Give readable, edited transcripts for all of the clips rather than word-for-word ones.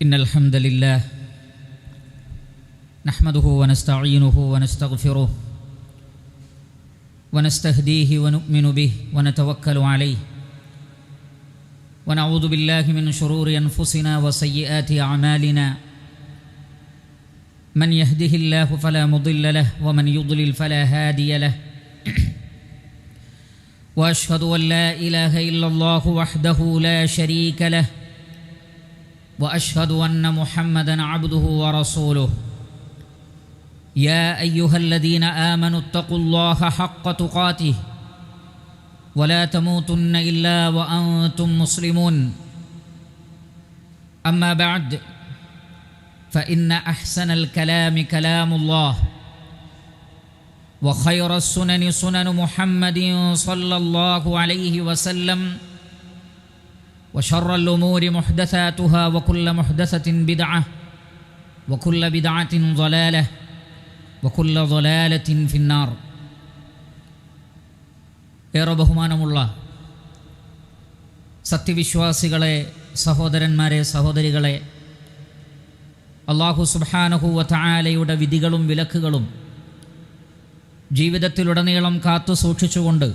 إن الحمد لله نحمده ونستعينه ونستغفره ونستهديه ونؤمن به ونتوكل عليه ونعوذ بالله من شرور أنفسنا وسيئات أعمالنا من يهده الله فلا مضل له ومن يضلل فلا هادي له وأشهد أن لا إله إلا الله وحده لا شريك له وأشهد أن محمدًا عبده ورسوله يا أيها الذين آمنوا اتقوا الله حق تقاته ولا تموتن إلا وأنتم مسلمون أما بعد فإن أحسن الكلام كلام الله وخير السنن سنن محمد صلى الله عليه وسلم وشر الأمور محدثاتها وكل محدثة بدعة وكل بدعة ضلالة وكل ضلالة في النار. ഏറെ ബഹുമാനമുള്ള സത്യവിശ്വാസികളെ, സഹോദരന്മാരെ, സഹോദരികളെ, അല്ലാഹു സുബ്ഹാനഹു വ തആലയുടെ വിധികളും വിലക്കുകളും ജീവിതത്തിലുടനീളം കാത്തു സൂക്ഷിച്ചുകൊണ്ട്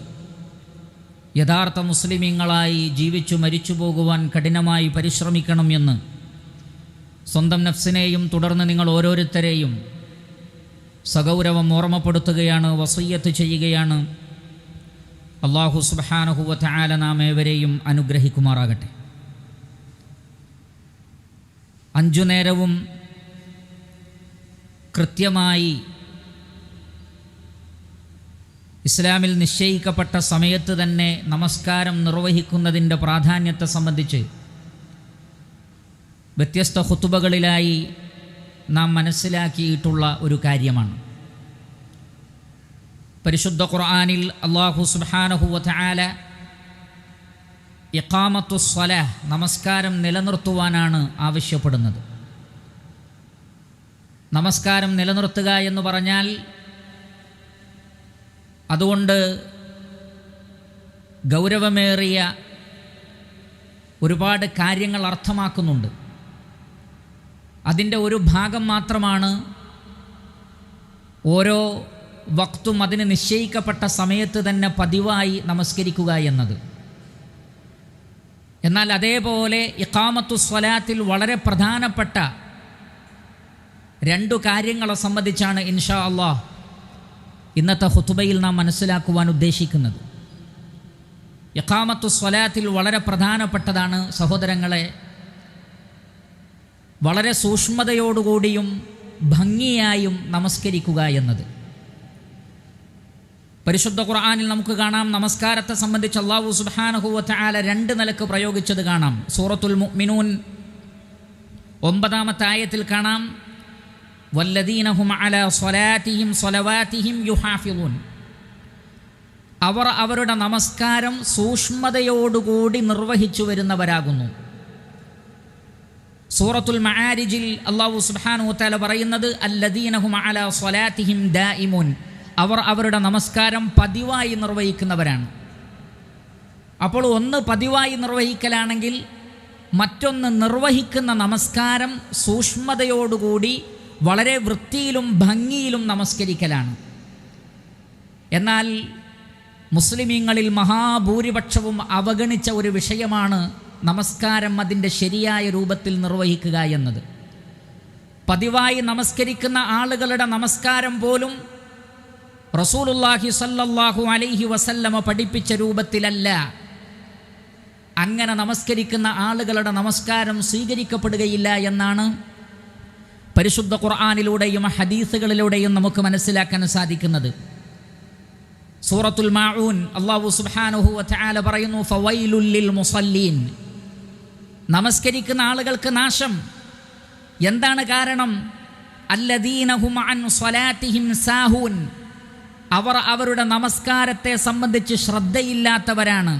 യഥാർത്ഥ മുസ്ലിമീങ്ങളായി ജീവിച്ചു മരിച്ചു പോകുവാൻ കഠിനമായി പരിശ്രമിക്കണം എന്ന് സ്വന്തം നഫ്സിനെയും തുടർന്ന് നിങ്ങൾ ഓരോരുത്തരെയും സഗൗരവം ഓർമ്മപ്പെടുത്തുകയാണ്, വസിയ്യത്ത് ചെയ്യുകയാണ്. അല്ലാഹു സുബ്ഹാനഹു വ തആല നാം ഏവരെയും അനുഗ്രഹിക്കുമാറാകട്ടെ. 5 നേരവും കൃത്യമായി ഇസ്ലാമിൽ നിശ്ചയിക്കപ്പെട്ട സമയത്ത് തന്നെ നമസ്കാരം നിർവഹിക്കുന്നതിൻ്റെ പ്രാധാന്യത്തെ സംബന്ധിച്ച് വ്യത്യസ്ത ഖുതുബകളിലായി നാം മനസ്സിലാക്കിയിട്ടുള്ള ഒരു കാര്യമാണ്. പരിശുദ്ധ ഖുർആനിൽ അല്ലാഹു സുബ്ഹാനഹു വ തആല ഇഖാമത്തുസ് സ്വലാഹ്, നമസ്കാരം നിലനിർത്തുവാനാണ് ആവശ്യപ്പെടുന്നത്. നമസ്കാരം നിലനിർത്തുക എന്ന് പറഞ്ഞാൽ അതുകൊണ്ട് ഗൗരവമേറിയ ഒരുപാട് കാര്യങ്ങൾ അർത്ഥമാക്കുന്നുണ്ട്. അതിൻ്റെ ഒരു ഭാഗം മാത്രമാണ് ഓരോ വക്തും അതിന് നിശ്ചയിക്കപ്പെട്ട സമയത്ത് തന്നെ പതിവായി നമസ്കരിക്കുക എന്നത്. എന്നാൽ അതേപോലെ ഇഖാമത്തുസ് സ്വലാത്തിൽ വളരെ പ്രധാനപ്പെട്ട 2 കാര്യങ്ങളെ സംബന്ധിച്ചാണ് ഇൻഷാ അല്ലാഹ് ഇന്നത്തെ ഖുതുബയിൽ നാം മനസ്സിലാക്കുവാൻ ഉദ്ദേശിക്കുന്നത്. ഇഖാമത്തുസ് സ്വലാത്തിൽ വളരെ പ്രധാനപ്പെട്ടതാണ് സഹോദരങ്ങളെ, വളരെ സൂക്ഷ്മതയോടുകൂടിയും ഭംഗിയായും നമസ്കരിക്കുക എന്നത്. പരിശുദ്ധ ഖുർആനിൽ നമുക്ക് കാണാം, നമസ്കാരത്തെ സംബന്ധിച്ച് അല്ലാഹു സുബ്ഹാനഹു വ തആല 2 നിലക്ക് പ്രയോഗിച്ചത് കാണാം. സൂറത്തുൽ മുഅ്മിനൂൻ 9-ാമത്തെ ആയത്തിൽ കാണാം, വല്ലദീന ഹും അലാ സ്വലാത്തിഹിം സ്വലവാത്തിഹിം യുഹാഫിളൂൻ. അവർ അവരുടെ നമസ്കാരം സൂക്ഷ്മതയോടുകൂടി നിർവഹിച്ചു വരുന്നവരാകുന്നു. സൂറത്തുൽ മആരിജിൽ അല്ലാഹു സുബ്ഹാനഹു വ തആല പറയുന്നത്, അല്ലദീന ഹും അലാ സ്വലാത്തിഹിം ദായിമൂൻ. അവർ അവരുടെ നമസ്കാരം പതിവായി നിർവഹിക്കുന്നവരാണ്. അപ്പോൾ ഒന്ന് പതിവായി നിർവഹിക്കലാണെങ്കിൽ മറ്റൊന്ന് നിർവഹിക്കുന്ന നമസ്കാരം സൂക്ഷ്മതയോടുകൂടി വളരെ വൃത്തിയിലും ഭംഗിയിലും നമസ്കരിക്കലാണ്. എന്നാൽ മുസ്ലിമീങ്ങളിൽ മഹാഭൂരിപക്ഷവും അവഗണിച്ച ഒരു വിഷയമാണ് നമസ്കാരം അതിൻ്റെ ശരിയായ രൂപത്തിൽ നിർവഹിക്കുക എന്നത്. പതിവായി നമസ്കരിക്കുന്ന ആളുകളുടെ നമസ്കാരം പോലും റസൂലുള്ളാഹി സ്വല്ലല്ലാഹു അലൈഹി വസല്ലമ പഠിപ്പിച്ച രൂപത്തിലല്ല. അങ്ങനെ നമസ്കരിക്കുന്ന ആളുകളുടെ നമസ്കാരം സ്വീകരിക്കപ്പെടുകയില്ല എന്നാണ് പരിശുദ്ധ ഖുർആനിലൂടെയും ഹദീസുകളിലൂടെയും നമുക്ക് മനസ്സിലാക്കാൻ സാധിക്കുന്നത്. സൂറത്തുൽ മാഊൻ അല്ലാഹു സുബ്ഹാനഹു വ തആല പറയുന്നു, ഫവൈലുൽ ലിൽ മുസല്ലീൻ. നമസ്കരിക്കുന്ന ആളുകൾക്ക് നാശം. എന്താണ് കാരണം? അല്ലദീന ഹും അൻ സ്വലാത്തിഹിം സാഹൂൻ. അവർ അവരുടെ നമസ്കാരത്തെ സംബന്ധിച്ച് ശ്രദ്ധയില്ലാത്തവരാണ്.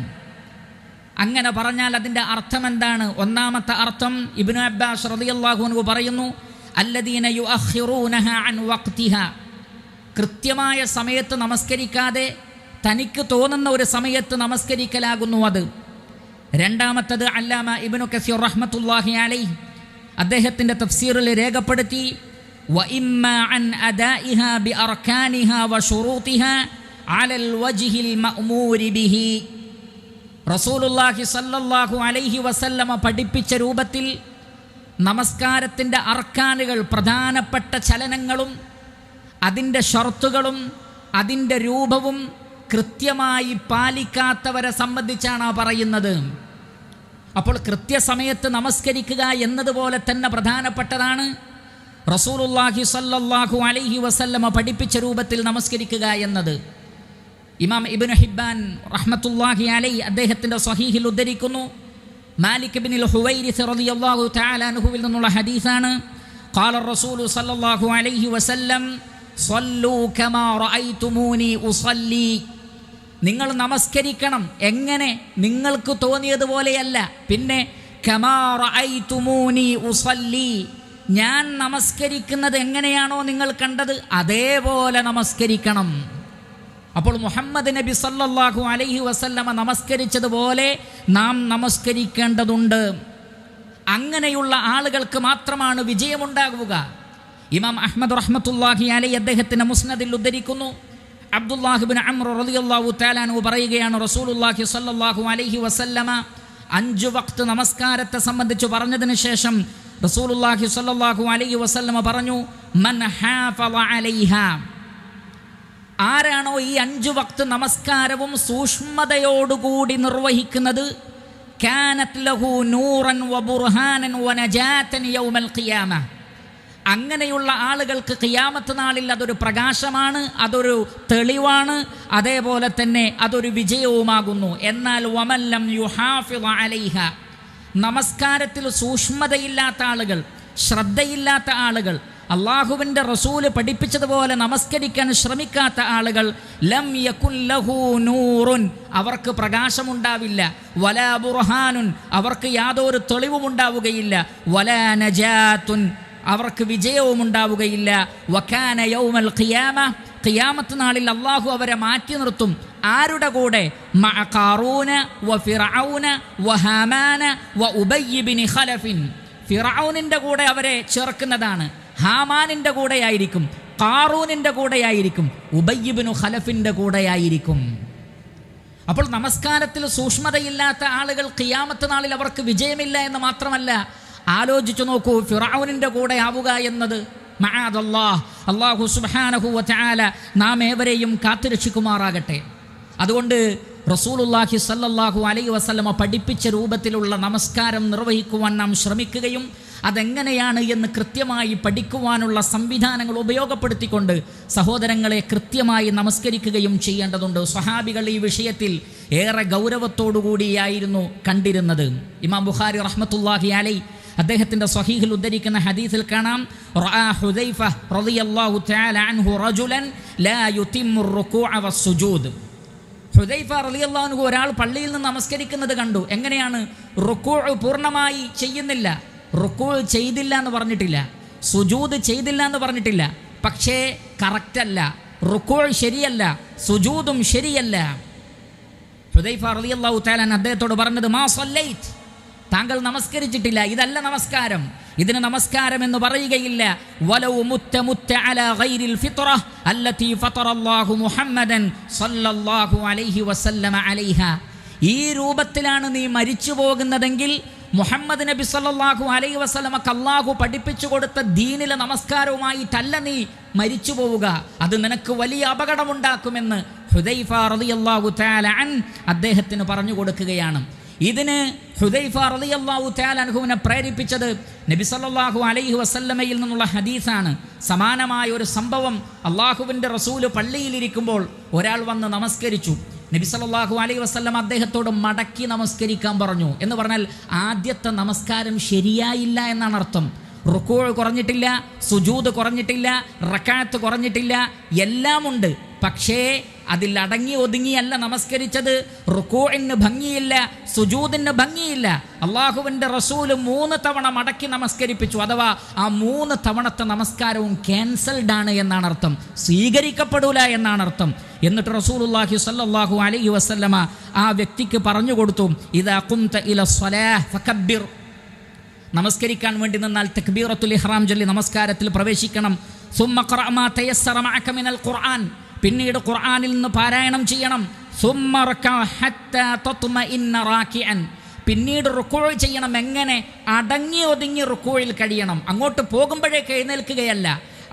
അങ്ങനെ പറഞ്ഞാൽ അതിൻ്റെ അർത്ഥം എന്താണ്? ഒന്നാമത്തെ അർത്ഥം ഇബ്നു അബ്ബാസ് റളിയല്ലാഹു അൻഹു പറയുന്നു, അല്ലദീന യുഅഖിറൂനഹ അൻ വഖ്തിഹാ. കൃത്യമായ സമയത്ത് നമസ്കരിക്കാതെ തനിക്ക് തോന്നുന്ന ഒരു സമയത്ത് നമസ്കരിക്കലാകുന്നു അത്. രണ്ടാമത്തത് അല്ലാമ ഇബ്നു കസീർ റഹ്മത്തുള്ളാഹി അലൈഹി അദ്ദേഹത്തിൻ്റെ തഫ്സീറിൽ രേഖപ്പെടുത്തി, وإما عن أدائها بأركانها وشروطها على الوجه المأمور به. റസൂലുള്ളാഹി സ്വല്ലല്ലാഹു അലൈഹി വസല്ലമ പഠിപ്പിച്ച രൂപത്തിൽ നമസ്കാരത്തിൻ്റെ അർക്കാനുകൾ, പ്രധാനപ്പെട്ട ചലനങ്ങളും അതിൻ്റെ ഷർത്തുകളും അതിൻ്റെ രൂപവും കൃത്യമായി പാലിക്കാത്തവരെ സംബന്ധിച്ചാണ് പറയുന്നത്. അപ്പോൾ കൃത്യസമയത്ത് നമസ്കരിക്കുക എന്നതുപോലെ തന്നെ പ്രധാനപ്പെട്ടതാണ് റസൂലുള്ളാഹി സ്വല്ലല്ലാഹു അലൈഹി വസല്ലമ പഠിപ്പിച്ച രൂപത്തിൽ നമസ്കരിക്കുക എന്നത്. ഇമാം ഇബ്നു ഹിബ്ബാൻ റഹ്മത്തുള്ളാഹി അലൈഹി അദ്ദേഹത്തിൻ്റെ സ്വഹീഹിൽ ഉദ്ധരിക്കുന്നു, മാലിക് ഇബ്നുൽ ഹുവൈരിസ് റളിയല്ലാഹു തആല അൻഹുവിൽ നിന്നുള്ള ഹദീസാണ്. ഖാല റസൂലു സ്വല്ലല്ലാഹു അലൈഹി വസല്ലം സ്വല്ലൂ കമാ റഅയ്തുമൂനി ഉസല്ലി. നിങ്ങൾ നമസ്കരിക്കണം എങ്ങനെ? നിങ്ങൾക്ക് തോന്നിയതുപോലെയല്ല, പിന്നെ കമാ റഅയ്തുമൂനി ഉസല്ലി, ഞാൻ നമസ്കരിക്കുന്നത് എങ്ങനെയാണോ നിങ്ങൾ കണ്ടത് അതേപോലെ നമസ്കരിക്കണം. അപ്പോൾ മുഹമ്മദ് നബി സല്ലല്ലാഹു അലൈഹി വസല്ലമ നമസ്കരിച്ചതുപോലെ നാം നമസ്കരിക്കേണ്ടതുണ്ട്. അങ്ങനെയുള്ള ആളുകൾക്ക് മാത്രമാണ് വിജയമുണ്ടാകുക. ഇമാം അഹ്മദ് റഹ്മത്തുള്ളാഹി അലൈഹി അദ്ദേഹത്തിൻ്റെ മുസ്നദിൽ ഉദ്ധരിക്കുന്നു, അബ്ദുല്ലാഹ് ഇബ്നു അംർ റളിയല്ലാഹു തആല അൻഹു പറയുകയാണ്, റസൂലുള്ളാഹി സ്വല്ലല്ലാഹു അലൈഹി വസല്ലമ 5 വഖ്ത് നമസ്കാരത്തെ സംബന്ധിച്ച് പറഞ്ഞതിന് ശേഷം റസൂലുള്ളാഹി സ്വല്ലല്ലാഹു അലൈഹി വസല്ലമ പറഞ്ഞു, മൻ ഹാഫള അലൈഹാ, ആരാണോ ഈ 5 വഖ്ത് നമസ്കാരവും സൂക്ഷ്മതയോടുകൂടി നിർവഹിക്കുന്നത്, കാനത് ലഹു നൂറൻ വബുർഹാനൻ വനജാതൻ യൗമൽ ഖിയാമ, അങ്ങനെയുള്ള ആളുകൾക്ക് ഖിയാമത്ത് നാളിൽ അതൊരു പ്രകാശമാണ്, അതൊരു തെളിവാണ്, അതേപോലെ തന്നെ അതൊരു വിജയവുമാകുന്നു. എന്നാൽ വമല്ലം യുഹാഫിള അലൈഹ, നമസ്കാരത്തിൽ സൂക്ഷ്മതയില്ലാത്ത ആളുകൾ, ശ്രദ്ധയില്ലാത്ത ആളുകൾ, അള്ളാഹുവിൻ്റെ റസൂല് പഠിപ്പിച്ചതുപോലെ നമസ്കരിക്കാൻ ശ്രമിക്കാത്ത ആളുകൾ, ലം യകുൻ ലഹു നൂറുൻ, അവർക്ക് പ്രകാശമുണ്ടാവില്ല, വലാ ബുർഹാനുൻ, അവർക്ക് യാതൊരു തെളിവുമുണ്ടാവുകയില്ല, വലാ നജാത്തുൻ, അവർക്ക് വിജയവും ഉണ്ടാവുകയില്ല, വകാന യൗമൽ ഖിയാമ, ഖിയാമത്ത് നാളിൽ അള്ളാഹു അവരെ മാറ്റി നിർത്തും. ആരുടെ കൂടെ? മഅ ഖാറൂന വ ഫിർഔന വ ഹാമാന വ ഉബയ്യ് ഇബ്നു ഖലഫിൻ, ഫിർഔനിൻ്റെ കൂടെ അവരെ ചേർക്കുന്നതാണ്, ഹാമാനിൻ്റെ കൂടെയായിരിക്കും, ഖാറൂനിൻ്റെ കൂടെയായിരിക്കും, ഉബയ്യ് ഇബ്നു ഖലഫിൻ്റെ കൂടെയായിരിക്കും. അപ്പോൾ നമസ്കാരത്തിൽ സൂക്ഷ്മതയില്ലാത്ത ആളുകൾ ഖിയാമത്ത് നാളിൽ അവർക്ക് വിജയമില്ല എന്ന് മാത്രമല്ല, ആലോചിച്ചു നോക്കൂ, ഫിർഔനിൻ്റെ കൂടെ ആവുക എന്നത് മഅദല്ലാഹ്, അല്ലാഹു സുബ്ഹാനഹു വ തആല നാം ഏവരെയും കാത്തുരക്ഷിക്കുമാറാകട്ടെ. അതുകൊണ്ട് റസൂലുള്ളാഹി സ്വല്ലല്ലാഹു അലൈഹി വസല്ലമ പഠിപ്പിച്ച രൂപത്തിലുള്ള നമസ്കാരം നിർവഹിക്കുവാൻ നാം ശ്രമിക്കുകയും അതെങ്ങനെയാണ് എന്ന് കൃത്യമായി പഠിക്കുവാനുള്ള സംവിധാനങ്ങൾ ഉപയോഗപ്പെടുത്തിക്കൊണ്ട് സഹോദരങ്ങളെ കൃത്യമായി നമസ്കരിക്കുകയും ചെയ്യേണ്ടതുണ്ട്. സ്വഹാബികൾ ഈ വിഷയത്തിൽ ഏറെ ഗൗരവത്തോടുകൂടിയായിരുന്നു കണ്ടിരുന്നത്. ഇമാം ബുഖാരി റഹ്മത്തുള്ളാഹി അലൈഹി അദ്ദേഹത്തിൻ്റെ സ്വഹീഹിൽ ഉദ്ധരിക്കുന്ന ഹദീസിൽ കാണാം, റഅ ഹുദൈഫ റളിയല്ലാഹു തആല അൻഹു റജുലൻ ലാ യുതിമ്മു റുകൂഅ വസ്സുജൂദ്. ഹുദൈഫ റളിയല്ലാഹു അൻഹു ഒരാൾ പള്ളിയിൽ നിന്ന് നമസ്കരിക്കുന്നത് കണ്ടു. എങ്ങനെയാണ്? റുകൂഅ് പൂർണ്ണമായി ചെയ്യുന്നില്ല, റുകൂഅ് ചെയ്തില്ല എന്ന് പറഞ്ഞിട്ടില്ല, സുജൂദ് ചെയ്തില്ല എന്ന് പറഞ്ഞിട്ടില്ല, പക്ഷേ കറക്റ്റല്ല, റുകൂഅ് ശരിയല്ല, സുജൂദും ശരിയല്ല. ഹുദൈഫ റളിയല്ലാഹു തആല അദ്ദേഹത്തോട് പറഞ്ഞത്, മാ സല്ലൈത്, താങ്കൾ നമസ്കരിച്ചിട്ടില്ല, ഇതല്ല നമസ്കാരം, ഇതിന് നമസ്കാരം എന്ന് പറയുകയില്ല. വലൗ മുത്ത അലാ ഗൈരിൽ ഫിത്ര അല്ലതി ഫതറല്ലാഹു മുഹമ്മദൻ സല്ലല്ലാഹു അലൈഹി വസല്ലമ അലൈഹ, ഈ രൂപത്തിലാണ് നീ മരിച്ചു പോകുന്നതെങ്കിൽ മുഹമ്മദ് നബി സല്ലല്ലാഹു അലൈഹി വസല്ലമക്ക് അല്ലാഹു പഠിപ്പിച്ചു കൊടുത്ത ദീനിലെ നമസ്കാരവുമായിട്ടല്ല നീ മരിച്ചു പോവുക, അത് നിനക്ക് വലിയ അപകടമുണ്ടാക്കുമെന്ന് ഹുദൈഫ റളിയല്ലാഹു തആല അൻ അദ്ദേഹത്തിന് പറഞ്ഞു കൊടുക്കുകയാണ്. ഇതിന് ഹുദൈഫ റളിയല്ലാഹു തആല അൻഹുവിനെ പ്രേരിപ്പിച്ചത് നബി സല്ലല്ലാഹു അലൈഹി വസല്ലമയിൽ നിന്നുള്ള ഹദീസാണ്. സമാനമായ ഒരു സംഭവം, അള്ളാഹുവിൻ്റെ റസൂല് പള്ളിയിലിരിക്കുമ്പോൾ ഒരാൾ വന്ന് നമസ്കരിച്ചു. നബി സല്ലല്ലാഹു അലൈഹി വസല്ലം അദ്ദേഹത്തോട് മടക്കി നമസ്കരിക്കാൻ പറഞ്ഞു. എന്ന് പറഞ്ഞാൽ ആദ്യത്തെ നമസ്കാരം ശരിയായില്ല എന്നാണ് അർത്ഥം. റുകൂഅ് കുറഞ്ഞിട്ടില്ല, സുജൂദ് കുറഞ്ഞിട്ടില്ല, റക്അത്ത് കുറഞ്ഞിട്ടില്ല, എല്ലാം ഉണ്ട്. പക്ഷേ അതിൽ അടങ്ങി ഒതുങ്ങിയല്ല നമസ്കരിച്ചത്. റുകൂഇന് ഭംഗിയില്ല, സുജൂദിന് ഭംഗിയില്ല. അള്ളാഹുവിൻ്റെ റസൂല് 3 തവണ മടക്കി നമസ്കരിപ്പിച്ചു. അഥവാ ആ 3 തവണത്തെ നമസ്കാരവും ക്യാൻസൽഡ് ആണ് എന്നാണ് അർത്ഥം, സ്വീകരിക്കപ്പെടൂല എന്നാണ് അർത്ഥം. എന്നിട്ട് റസൂലുള്ളാഹി സ്വല്ലല്ലാഹു അലൈഹി വസല്ലമ ആ വ്യക്തിക്ക് പറഞ്ഞു കൊടുത്തു, ഇദാ ഖുംത ഇല സ്വലാഹ് ഫകബ്ബിർ, നമസ്കരിക്കാൻ വേണ്ടി നിന്നാൽ തക്ബീറത്തുൽ ഇഹ്റാം ചൊല്ലി നമസ്കാരത്തിൽ പ്രവേശിക്കണം. സുമ്മ ഖറഅ മാ തയസ്സറ മഅക മിനൽ ഖുർആൻ, പിന്നീട് ഖുർആനിൽ നിന്ന് പാരായണം ചെയ്യണം. സുമ്മ റകഅ ഹത്താ തത്മഇന്ന റാകിഅൻ, പിന്നീട് റുക്കൂ ചെയ്യണം. എങ്ങനെ? അടങ്ങി ഒതുങ്ങി റുക്കൂയിൽ കഴിയണം. അങ്ങോട്ട് പോകുമ്പോഴേക്ക് എഴുന്നേൽക്കുകയല്ല,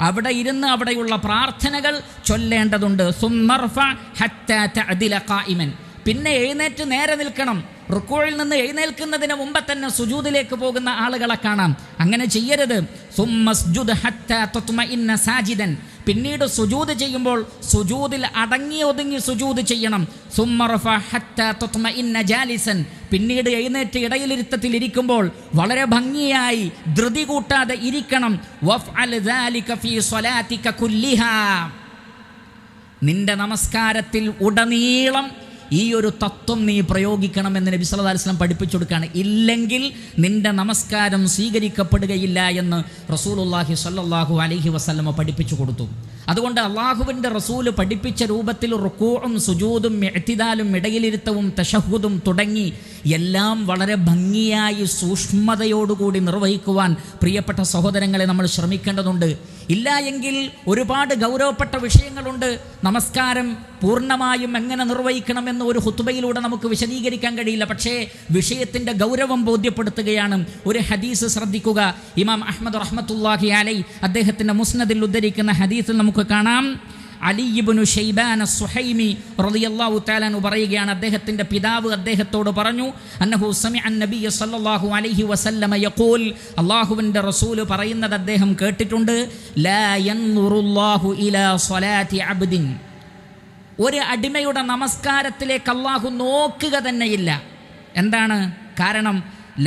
അവിടെ ഇരുന്ന് അവിടെയുള്ള പ്രാർത്ഥനകൾ ചൊല്ലേണ്ടതുണ്ട്. സുമ്മർഫ ഹത്താ തഅദില ഖായിമൻ, പിന്നെ എഴുന്നേറ്റ് നേരെ നിൽക്കണം. റുക്കൂയിൽ നിന്ന് എഴുന്നേൽക്കുന്നതിന് മുമ്പ് തന്നെ സുജൂദിലേക്ക് പോകുന്ന ആളുകളെ കാണാം. അങ്ങനെ ചെയ്യരുത്. സുമ്മസ്ജുദ് ഹത്താ തത്മഇന്ന സാജിദൻ, പിന്നീട് സുജൂദ് ചെയ്യുമ്പോൾ സുജൂദിൽ അടങ്ങി ഒതുങ്ങി സുജൂദ് ചെയ്യണം. സുമ്മർഫ ഹത്താ തത്മഇന്ന ജാലിസൻ, പിന്നീട് എഴുന്നേറ്റ് ഇടയിലിരുത്തത്തിൽ ഇരിക്കുമ്പോൾ വളരെ ഭംഗിയായി ധൃതി കൂട്ടാതെ ഇരിക്കണം. വഫ്അൽ ദാലിക ഫീ സ്വലാതിക കുല്ലിഹാ, നിന്റെ നമസ്കാരത്തിൽ ഉടനീളം ഈ ഒരു തത്വം നീ പ്രയോഗിക്കണമെന്ന് നബി സല്ലല്ലാഹു അലൈഹി വസല്ലം പഠിപ്പിച്ചു കൊടുക്കുകയാണ്. ഇല്ലെങ്കിൽ നിന്റെ നമസ്കാരം സ്വീകരിക്കപ്പെടുകയില്ല എന്ന് റസൂലുള്ളാഹി സ്വല്ലല്ലാഹു അലൈഹി വസല്ലം പഠിപ്പിച്ചു കൊടുത്തു. അതുകൊണ്ട് അള്ളാഹുവിൻ്റെ റസൂല് പഠിപ്പിച്ച രൂപത്തിൽ റുക്കൂഉം സുജൂദും ഇഅ്തിദാലും ഇടയിലിരുത്തവും തശഹുദും തുടങ്ങി എല്ലാം വളരെ ഭംഗിയായി സൂക്ഷ്മതയോടുകൂടി നിർവഹിക്കുവാൻ പ്രിയപ്പെട്ട സഹോദരങ്ങളെ നമ്മൾ ശ്രമിക്കേണ്ടതുണ്ട്. ഇല്ല എങ്കിൽ ഒരുപാട് ഗൗരവപ്പെട്ട വിഷയങ്ങളുണ്ട്. നമസ്കാരം പൂർണ്ണമായും എങ്ങനെ നിർവഹിക്കണമെന്ന് ഒരു ഖുത്ബയിലൂടെ നമുക്ക് വിശദീകരിക്കാൻ കഴിയില്ല. പക്ഷേ വിഷയത്തിൻ്റെ ഗൗരവം ബോധ്യപ്പെടുത്തുകയാണ്. ഒരു ഹദീസ് ശ്രദ്ധിക്കുക. ഇമാം അഹ്മദ് റഹ്മത്തുള്ളാഹി അലൈഹി അദ്ദേഹത്തിൻ്റെ മുസ്നദിൽ ഉദ്ധരിക്കുന്ന ഹദീസിൽ നമുക്ക് കാണാം, അലി ഇബ്നു ശൈബാൻ അസ്സുഹൈമി റളിയല്ലാഹു തആല അൻഹു പറയുകയാണ്, അദ്ദേഹത്തിൻ്റെ പിതാവ് അദ്ദേഹത്തോട് പറഞ്ഞു, അന്നഹു സമിഅ അൻ-നബിയ്യ സല്ലല്ലാഹു അലൈഹി വസല്ലമ യഖൂൽ, അല്ലാഹുവിൻ്റെ റസൂൽ പറയുന്നത് അദ്ദേഹം കേട്ടിട്ടുണ്ട്, ലാ യൻദുറുല്ലാഹു ഇലാ സ്വലാത്തി അബ്ദിൻ, ഒരു അടിമയുടെ നമസ്കാരത്തിലേക്ക് അല്ലാഹു നോക്കുക തന്നെയില്ല. എന്താണ് കാരണം?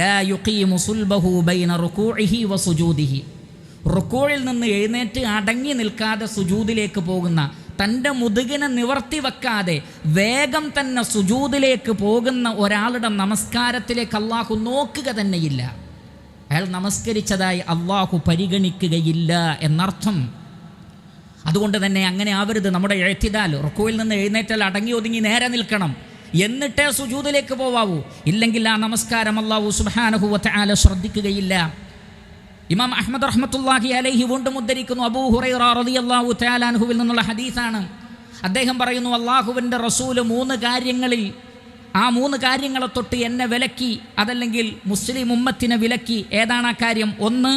ലാ യുഖീമു സുൽബഹു ബൈന റുകൂഇഹി വസുജൂദിഹി, റുക്കൂഴിൽ നിന്ന് എഴുന്നേറ്റ് അടങ്ങി നിൽക്കാതെ സുജൂദിലേക്ക് പോകുന്ന, തൻ്റെ മുതുകിനെ നിവർത്തി വെക്കാതെ വേഗം തന്നെ സുജൂദിലേക്ക് പോകുന്ന ഒരാളുടെ നമസ്കാരത്തിലേക്ക് അള്ളാഹു നോക്കുക തന്നെയില്ല. അയാൾ നമസ്കരിച്ചതായി അള്ളാഹു പരിഗണിക്കുകയില്ല എന്നർത്ഥം. അതുകൊണ്ട് തന്നെ അങ്ങനെ ആവരുത്. നമ്മുടെ ഇഅ്തിദാൽ, റുക്കൂയിൽ നിന്ന് എഴുന്നേറ്റാൽ അടങ്ങി ഒതുങ്ങി നേരെ നിൽക്കണം, എന്നിട്ടേ സുജൂദിലേക്ക് പോവാവൂ. ഇല്ലെങ്കിൽ ആ നമസ്കാരം അള്ളാഹു സുബ്ഹാനഹു വ തആല ശ്രദ്ധിക്കുകയില്ല. ഇമാം അഹ്മദ് റഹ്മത്തുള്ളാഹി അലൈഹി വീണ്ടും ഉദ്ധരിക്കുന്നു, അബൂ ഹുറൈറ റളിയല്ലാഹു തആല അൻഹുവിൽ നിന്നുള്ള ഹദീസാണ്. അദ്ദേഹം പറയുന്നു, അള്ളാഹുവിൻ്റെ റസൂല് 3 കാര്യങ്ങളിൽ, ആ 3 കാര്യങ്ങളെ തൊട്ട് എന്നെ വിലക്കി, അതല്ലെങ്കിൽ മുസ്ലിം ഉമ്മത്തിനെ വിലക്കി. ഏതാണ് ആ കാര്യം? 1,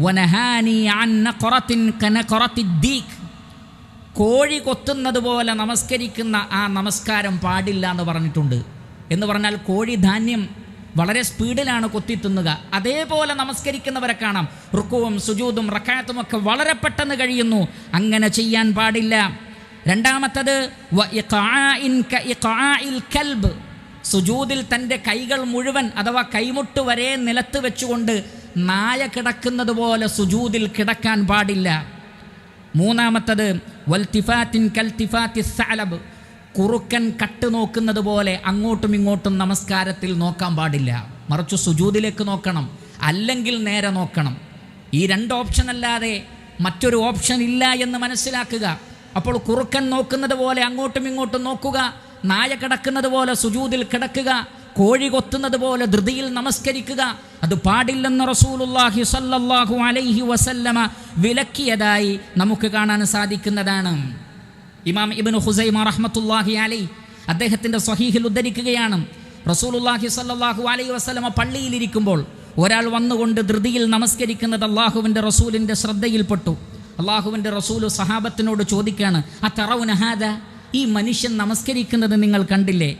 വനഹാനി അൻ നഖറത്തിൻ കനഖറത്തിദ്ദീഖ്, കോഴി കൊത്തുന്നത് പോലെ നമസ്കരിക്കുന്ന ആ നമസ്കാരം പാടില്ല എന്ന് പറഞ്ഞിട്ടുണ്ട്. എന്ന് പറഞ്ഞാൽ കോഴി ധാന്യം വളരെ സ്പീഡിലാണ് കൊത്തിത്തുന്നുക. അതേപോലെ നമസ്കരിക്കുന്നവരെ കാണാം, റുക്കുവും സുജൂദും റക്അത്തും ഒക്കെ വളരെ പെട്ടെന്ന് കഴിയുന്നു. അങ്ങനെ ചെയ്യാൻ പാടില്ല. രണ്ടാമത്തത് സുജൂദിൽ തൻ്റെ കൈകൾ മുഴുവൻ അഥവാ കൈമുട്ട് വരെ നിലത്ത് വെച്ചുകൊണ്ട് നായ കിടക്കുന്നത് പോലെ സുജൂദിൽ കിടക്കാൻ പാടില്ല. മൂന്നാമത്തത് വൽതിഫാത്തിൻ കൽതിഫാത്തി സഅലബ്, കുറുക്കൻ കട്ട് നോക്കുന്നത് പോലെ അങ്ങോട്ടും ഇങ്ങോട്ടും നമസ്കാരത്തിൽ നോക്കാൻ പാടില്ല. മറിച്ച് സുജൂദിലേക്ക് നോക്കണം, അല്ലെങ്കിൽ നേരെ നോക്കണം. ഈ 2 ഓപ്ഷൻ അല്ലാതെ മറ്റൊരു ഓപ്ഷൻ ഇല്ല എന്ന് മനസ്സിലാക്കുക. അപ്പോൾ കുറുക്കൻ നോക്കുന്നത് പോലെ അങ്ങോട്ടും ഇങ്ങോട്ടും നോക്കുക, നായ കിടക്കുന്നത് പോലെ സുജൂദിൽ കിടക്കുക, കോഴി കൊത്തുന്നത് പോലെ ധൃതിയിൽ നമസ്കരിക്കുക, അത് പാടില്ലെന്ന് റസൂലുള്ളാഹി സ്വല്ലല്ലാഹു അലൈഹി വസല്ലമ വിലക്കിയതായി നമുക്ക് കാണാൻ സാധിക്കുന്നതാണ്. ഇമാം ഇബ്നു ഖുസൈമ റഹ്മത്തുള്ളാഹി അലൈഹി അദ്ദേഹത്തിൻ്റെ സ്വഹീഹിൽ ഉദ്ധരിക്കുകയാണ്, റസൂലുള്ളാഹി സ്വല്ലല്ലാഹു അലൈഹി വസല്ലമ പള്ളിയിലിരിക്കുമ്പോൾ ഒരാൾ വന്നുകൊണ്ട് ധൃതിയിൽ നമസ്കരിക്കുന്നത് അള്ളാഹുവിൻ്റെ റസൂലിൻ്റെ ശ്രദ്ധയിൽപ്പെട്ടു. അള്ളാഹുവിൻ്റെ റസൂൽ സഹാബത്തിനോട് ചോദിക്കുകയാണ്, അതറൗന ഹാദാ, ഈ മനുഷ്യൻ നമസ്കരിക്കുന്നത് നിങ്ങൾ കണ്ടില്ലേ?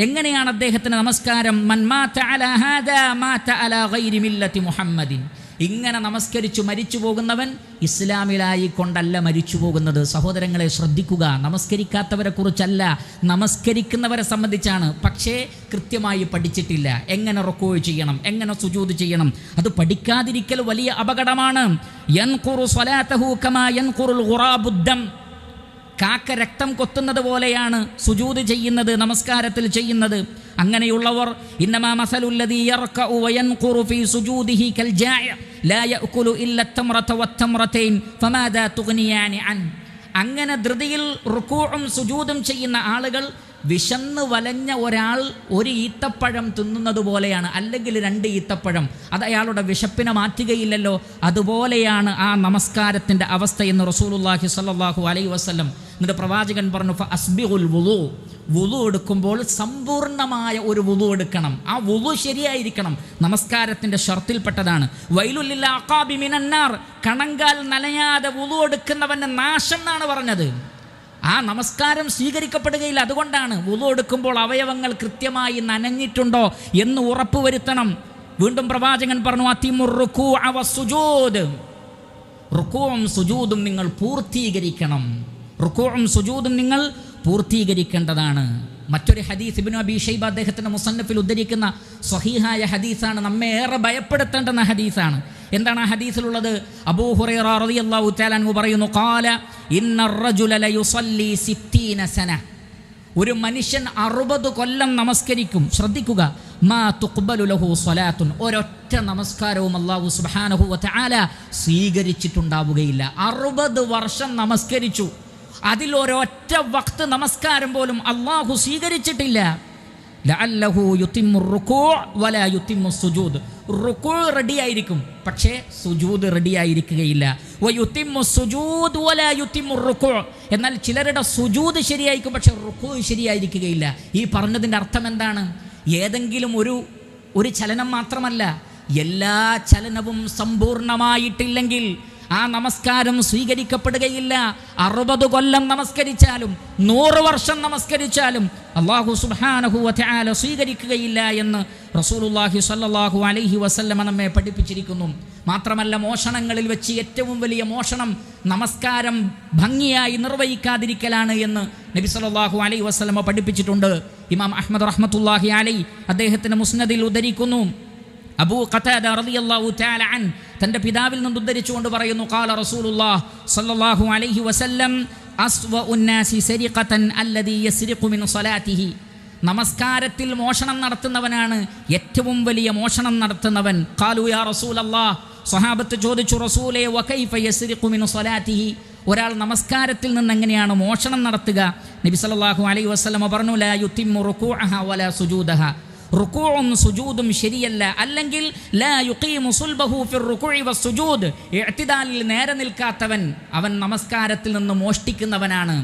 എങ്ങനെയാണ് അദ്ദേഹത്തിന് നമസ്കാരം? മൻ മാത അലാ ഹാദാ മാത അലാ ഗൈരി മില്ലത്തി മുഹമ്മദിൻ, ഇങ്ങനെ നമസ്കരിച്ചു മരിച്ചു പോകുന്നവൻ ഇസ്ലാമിലായി കൊണ്ടല്ല മരിച്ചു പോകുന്നത്. സഹോദരങ്ങളെ ശ്രദ്ധിക്കുക, നമസ്കരിക്കാത്തവരെ കുറിച്ചല്ല, നമസ്കരിക്കുന്നവരെ സംബന്ധിച്ചാണ്. പക്ഷേ കൃത്യമായി പഠിച്ചിട്ടില്ല, എങ്ങനെ റുക്കൂ ചെയ്യണം, എങ്ങനെ സുജൂദ് ചെയ്യണം, അത് പഠിക്കാതിരിക്കൽ വലിയ അപകടമാണ്. യൻഖുറു സ്വലാതഹു കമാ യൻഖുറുൽ ഗുറാബുദ്ദം, കാക്ക രക്തം കൊത്തുന്നത് പോലെയാണ് സുജൂദ് ചെയ്യുന്നത്, നമസ്കാരത്തിൽ ചെയ്യുന്നത്. അങ്ങനെയുള്ളവർ ഇന്നമാ മസലുല്ലദീ യർകഉ വയൻഖുറു ഫീ സുജൂദിഹി കൽജാഇ ലാ യഅകുലു ഇല്ല തംറത വത്തംറതൈൻ ഫമാദാ തുഗ്നിയാനി അൻ, അങ്ങനെ ധൃതിയിൽ റുകൂഉം സുജൂദും ചെയ്യുന്ന ആളുകൾ വിശന്ന് വലഞ്ഞ ഒരാൾ ഒരു ഈത്തപ്പഴം തിന്നുന്നത് പോലെയാണ്, അല്ലെങ്കിൽ 2 ഈത്തപ്പഴം, അത് അയാളുടെ വിശപ്പിനെ മാറ്റുകയില്ലല്ലോ. അതുപോലെയാണ് ആ നമസ്കാരത്തിൻ്റെ അവസ്ഥ എന്ന് റസൂലുള്ളാഹി സ്വല്ലല്ലാഹു അലൈഹി വസല്ലം. എന്നിട്ട് പ്രവാചകൻ പറഞ്ഞു, ഫഅസ്ബിഗുൽ വുളു, വുളു എടുക്കുമ്പോൾ സമ്പൂർണ്ണമായ ഒരു വുളു എടുക്കണം. ആ വുളു ശരിയായിരിക്കണം, നമസ്കാരത്തിൻ്റെ ഷർത്തിൽപ്പെട്ടതാണ്. വൈലുൽ ലിൽ അഖാബി മിനന്നാർ, കണങ്കാൽ നനയാതെ വുളു എടുക്കുന്നവൻ്റെ നാശം എന്നാണ് പറഞ്ഞത്. ആ നമസ്കാരം സ്വീകരിക്കപ്പെടുകയില്ല. അതുകൊണ്ടാണ് വുളു എടുക്കുമ്പോൾ അവയവങ്ങൾ കൃത്യമായി നനഞ്ഞിട്ടുണ്ടോ എന്ന് ഉറപ്പുവരുത്തണം. വീണ്ടും പ്രവാചകൻ പറഞ്ഞു, അതിമുർ റുകൂഅ വസ്സുജൂദ്, റുകൂഉം സുജൂദും നിങ്ങൾ പൂർത്തീകരിക്കണം. റുകൂഉം സുജൂദും നിങ്ങൾ പൂർത്തീകരിക്കേണ്ടതാണ്. മറ്റൊരു ഹദീസ് ഇബ്നു അബീ ശൈബ അദ്ദേഹത്തിൻ്റെ മുസന്നഫിൽ ഉദ്ധരിക്കുന്ന സ്വഹീഹായ ഹദീസാണ്, നമ്മെ ഏറെ ഭയപ്പെടുത്തേണ്ടുന്ന ഹദീസാണ്. എന്താണ് ആ ഹദീസിലുള്ളത്? അബൂ ഹുറൈറ റളിയല്ലാഹു തആല അൻഹു പറയുന്നു, ഖാല ഇന്നർ റജുല ലയുസല്ലി 60 സന, ഒരു മനുഷ്യൻ 60 കൊല്ലം നമസ്കരിക്കും. ശ്രദ്ധിക്കുക, മാ തുഖ്ബലു ലഹു സ്വലാത്തുൻ, ഒരൊറ്റ നമസ്കാരവും അല്ലാഹു സുബ്ഹാനഹു വ തആല സ്വീകരിച്ചിട്ടുണ്ടാവുകയില്ല. 60 വർഷം നമസ്കരിച്ചു, അതിലൊരൊറ്റ വഖ്ത് നമസ്കാരം പോലും അല്ലാഹു സ്വീകരിച്ചിട്ടില്ല. ലഅല്ലഹു യുതിമ്മു റുകൂഅ വലാ യുതിമ്മു സുജൂദ്, റുകൂഅ റെഡിയായിരിക്കും പക്ഷേ സുജൂദ് റെഡിയായിരിക്കുകയില്ല. വയുതിമ്മു സുജൂദ് വലാ യുതിമ്മു റുകൂഅ, എന്നാൽ ചിലരുടെ സുജൂദ് ശരിയായിരിക്കും പക്ഷേ റുകൂഅ ശരിയായിരിക്കുകയില്ല. ഈ പറഞ്ഞതിൻ്റെ അർത്ഥം എന്താണ്? ഏതെങ്കിലും ഒരു ചലനം മാത്രമല്ല, എല്ലാ ചലനവും സമ്പൂർണ്ണമായിട്ടില്ലെങ്കിൽ ആ നമസ്കാരം സ്വീകരിക്കപ്പെടുകയില്ല. 60 കൊല്ലം നമസ്കരിച്ചാലും 100 വർഷം നമസ്കരിച്ചാലും അല്ലാഹു സുബ്ഹാനഹു വ തആല സ്വീകരിക്കുകയില്ല എന്ന് റസൂലുള്ളാഹി സ്വല്ലല്ലാഹു അലൈഹി വസല്ലമ നമ്മെ പഠിപ്പിച്ചിരിക്കുന്നു. മാത്രമല്ല, മോഷണങ്ങളിൽ വെച്ച് ഏറ്റവും വലിയ മോഷണം നമസ്കാരം ഭംഗിയായി നിർവഹിക്കാതിരിക്കലാണ് എന്ന് നബി സല്ലല്ലാഹു അലൈഹി വസല്ലമ പഠിപ്പിച്ചിട്ടുണ്ട്. ഇമാം അഹ്മദ് റഹ്മത്തുള്ളാഹി അലൈഹി അദ്ദേഹത്തിൻ്റെ മുസ്നദിൽ ഉദ്ധരിക്കുന്നു, അബൂ ഖതാദ റളിയല്ലാഹു തആല അൻ തൻ്റെ പിതാവിൽ നിന്ന് ഉദ്ധരിച്ചുകൊണ്ട് പറയുന്നു, ഖാല റസൂലുള്ളാഹി സ്വല്ലല്ലാഹു അലൈഹി വസല്ലം അസ്വഉൻ നാസി സരിഖതൻ അല്ലദീ യസ്രിഖു മിൻ സ്വലാത്തിഹി, നമസ്കാരത്തിൽ മോഷണം നടത്തുന്നവനാണ് ഏറ്റവും വലിയ മോഷണം നടത്തുന്നവൻ. ഖാലു യാ റസൂലല്ലാഹ്, സ്വഹാബത്ത് ചോദിച്ചു, റസൂലേ വകൈഫ യസ്രിഖു മിൻ സ്വലാത്തിഹി, ഒരാൾ നമസ്കാരത്തിൽ നിന്ന് എങ്ങനെയാണ് മോഷണം നടത്തുക? നബി സല്ലല്ലാഹു അലൈഹി വസല്ലം പറഞ്ഞു, ലാ യുതിമ്മു റുകൂഅഹ വലാ സുജൂദഹ, റുകൂഉം സുജൂദും ശരിയല്ല, അല്ലെങ്കിൽ ലാ യുഖീമു സുൽബഹു ഫിർ റുകൂഇ വസ്സുജൂദ്, ഇഅ്തിദാലിൽ നേരെ നിൽക്കാത്തവൻ അവൻ നമസ്കാരത്തിൽ നിന്ന് മോഷ്ടിക്കുന്നവനാണ്.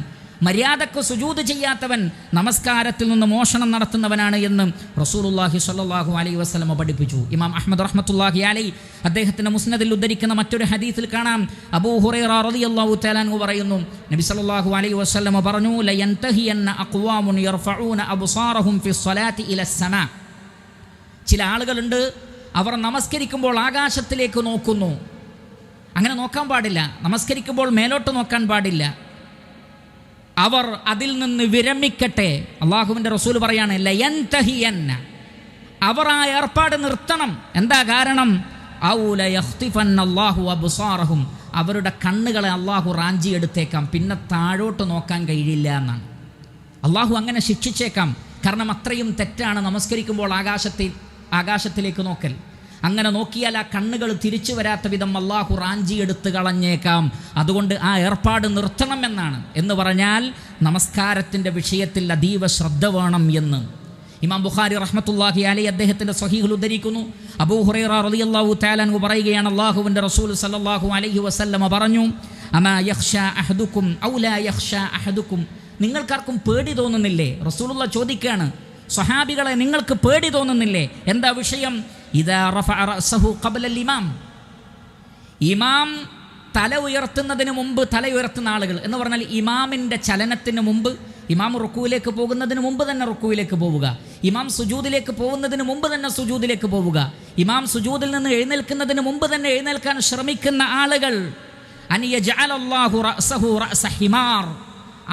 മര്യാദക്ക് സുജൂദ് ചെയ്യാത്തവൻ നമസ്കാരത്തിൽ നിന്ന് മോഷണം നടത്തുന്നവനാണ് എന്ന് റസൂലുള്ളാഹി സ്വല്ലല്ലാഹു അലൈഹി വസല്ലം പഠിപ്പിച്ചു. ഇമാം അഹ്മദ് റഹ്മത്തുള്ളാഹി അലൈഹി അദ്ദേഹത്തിൻ്റെ മുസ്നദിൽ ഉദ്ധരിക്കുന്ന മറ്റൊരു ഹദീസിൽ കാണാം, അബൂ ഹുറൈറ റളിയല്ലാഹു തആല അൻഹു പറയുന്നു, നബി സല്ലല്ലാഹു അലൈഹി വസല്ലം പറഞ്ഞു, ലയൻതഹിയന്ന അഖ്വാമുൻ യർഫഊന അബ്സാറഹും ഫിസ്സലാത്തി ഇലസ്സമാ, ചില ആളുകളുണ്ട്, അവർ നമസ്കരിക്കുമ്പോൾ ആകാശത്തിലേക്ക് നോക്കുന്നു. അങ്ങനെ നോക്കാൻ പാടില്ല. നമസ്കരിക്കുമ്പോൾ മേലോട്ട് നോക്കാൻ പാടില്ല. അവർ അതിൽ നിന്ന് വിരമിക്കട്ടെ. അള്ളാഹുവിൻ്റെ റസൂൽ പറയാണ്, ലയൻതഹിയന്ന, അവർ ആ ഏർപ്പാട് നിർത്തണം. എന്താ കാരണം? ഔ ലയഖ്തിഫന്ന അല്ലാഹു അബ്സാറഹും, അവരുടെ കണ്ണുകളെ അള്ളാഹു റാഞ്ചിയെടുത്തേക്കാം, പിന്നെ താഴോട്ട് നോക്കാൻ കഴിയില്ല എന്നാണ്. അള്ളാഹു അങ്ങനെ ശിക്ഷിച്ചേക്കാം. കാരണം അത്രയും തെറ്റാണ് നമസ്കരിക്കുമ്പോൾ ആകാശത്തിലേക്ക് നോക്കൽ. അങ്ങനെ നോക്കിയാൽ ആ കണ്ണുകൾ തിരിച്ചു വരാത്ത വിധം അള്ളാഹു റാഞ്ചിയെടുത്ത് കളഞ്ഞേക്കാം. അതുകൊണ്ട് ആ ഏർപ്പാട് നിർത്തണമെന്നാണ്. എന്ന് പറഞ്ഞാൽ നമസ്കാരത്തിൻ്റെ വിഷയത്തിൽ അതീവ ശ്രദ്ധ വേണം എന്ന് ഇമാം ബുഖാരി റഹ്മത്തുള്ളാഹി അലൈഹി അദ്ദേഹത്തിൻ്റെ സ്വഹീഹിൽ ഉദ്ധരിക്കുന്നു. അബൂ ഹുറൈറ റളിയല്ലാഹു തആല അൻഹു പറയുകയാണ്, അല്ലാഹുവിൻ്റെ റസൂൽ സല്ലല്ലാഹു അലൈഹി വസല്ലമ പറഞ്ഞു, അമാ യഖ്ഷാ അഹദുക്കും ഔ ലാ യഖ്ഷാ അഹദുക്കും, നിങ്ങൾക്കാർക്കും പേടി തോന്നുന്നില്ലേ? റസൂലുള്ള ചോദിക്കുകയാണ്, സ്വഹാബികളെ, നിങ്ങൾക്ക് പേടി തോന്നുന്നില്ലേ? എന്താ വിഷയം? ഇദാ റഫഅ റഅസഹു ഖബ്ല ഇമാം, ഇമാം തല ഉയർത്തുന്നതിന് മുമ്പ് തല ഉയർത്തുന്ന ആളുകൾ എന്ന് പറഞ്ഞാൽ ഇമാമിൻ്റെ ചലനത്തിന് മുമ്പ്, ഇമാം റുക്കൂയിലേക്ക് പോകുന്നതിന് മുമ്പ് തന്നെ റുക്കൂയിലേക്ക് പോവുക, ഇമാം സുജൂദിലേക്ക് പോകുന്നതിന് മുമ്പ് തന്നെ സുജൂദിലേക്ക് പോവുക, ഇമാം സുജൂദിൽ നിന്ന് എഴുന്നേൽക്കുന്നതിന് മുമ്പ് തന്നെ എഴുന്നേൽക്കാൻ ശ്രമിക്കുന്ന ആളുകൾ, അൻ യജഅലല്ലാഹു റഅസഹു റഅസ ഹിമാർ,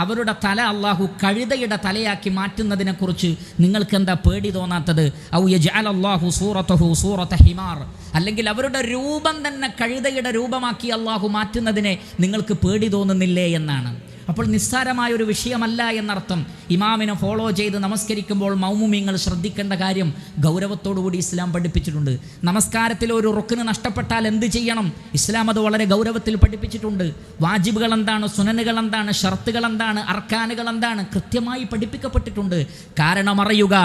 അവരുടെ തല അള്ളാഹു കഴുതയുടെ തലയാക്കി മാറ്റുന്നതിനെക്കുറിച്ച് നിങ്ങൾക്ക് എന്താ പേടി തോന്നാത്തത്? ഔ യജഅലല്ലാഹു സൂറതഹു സൂറത ഹിമാർ, അല്ലെങ്കിൽ അവരുടെ രൂപം തന്നെ കഴുതയുടെ രൂപമാക്കി അള്ളാഹു മാറ്റുന്നതിനെ നിങ്ങൾക്ക് പേടി തോന്നുന്നില്ലേ എന്നാണ്. അപ്പോൾ നിസ്സാരമായ ഒരു വിഷയമല്ല എന്നർത്ഥം. ഇമാമിനെ ഫോളോ ചെയ്ത് നമസ്കരിക്കുമ്പോൾ മൗമുമീങ്ങൾ ശ്രദ്ധിക്കേണ്ട കാര്യം ഗൗരവത്തോടുകൂടി ഇസ്ലാം പഠിപ്പിച്ചിട്ടുണ്ട്. നമസ്കാരത്തിൽ ഒരു റുക്ന് നഷ്ടപ്പെട്ടാൽ എന്ത് ചെയ്യണം? ഇസ്ലാം അത് വളരെ ഗൗരവത്തിൽ പഠിപ്പിച്ചിട്ടുണ്ട്. വാജിബുകൾ എന്താണ്, സുനനുകൾ എന്താണ്, ഷർത്തുകൾ എന്താണ്, അർക്കാനുകൾ എന്താണ്, കൃത്യമായി പഠിപ്പിക്കപ്പെട്ടിട്ടുണ്ട്. കാരണം അറിയുക,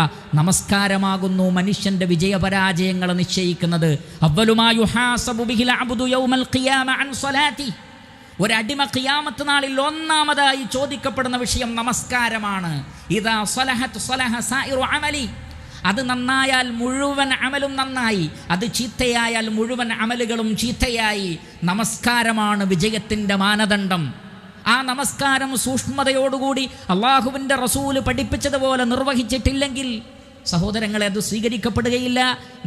നമസ്കാരമാകുന്നു മനുഷ്യന്റെ വിജയപരാജയങ്ങൾ നിശ്ചയിക്കുന്നത്. അവ്വലുമാ യുഹാസബു ബിഹിൽ അബ്ദു യൗമൽ ഖിയാമ അൻ സ്വലാത്തി. ഒരടിമ ഖിയാമത്ത് നാളിൽ ഒന്നാമതായി ചോദിക്കപ്പെടുന്ന വിഷയം നമസ്കാരമാണ്. ഇദാ സ്വലഹത് സ്വലഹ സായിറു അമലി. അത് നന്നായാൽ മുഴുവൻ അമലും നന്നായി, അത് ചീത്തയായാൽ മുഴുവൻ അമലുകളും ചീത്തയായി. നമസ്കാരമാണ് വിജയത്തിൻ്റെ മാനദണ്ഡം. ആ നമസ്കാരം സൂക്ഷ്മതയോടുകൂടി അള്ളാഹുവിൻ്റെ റസൂല് പഠിപ്പിച്ചതുപോലെ നിർവഹിച്ചിട്ടില്ലെങ്കിൽ സഹോദരങ്ങളെ അത് സ്വീകരിക്കപ്പെടുകയില്ല.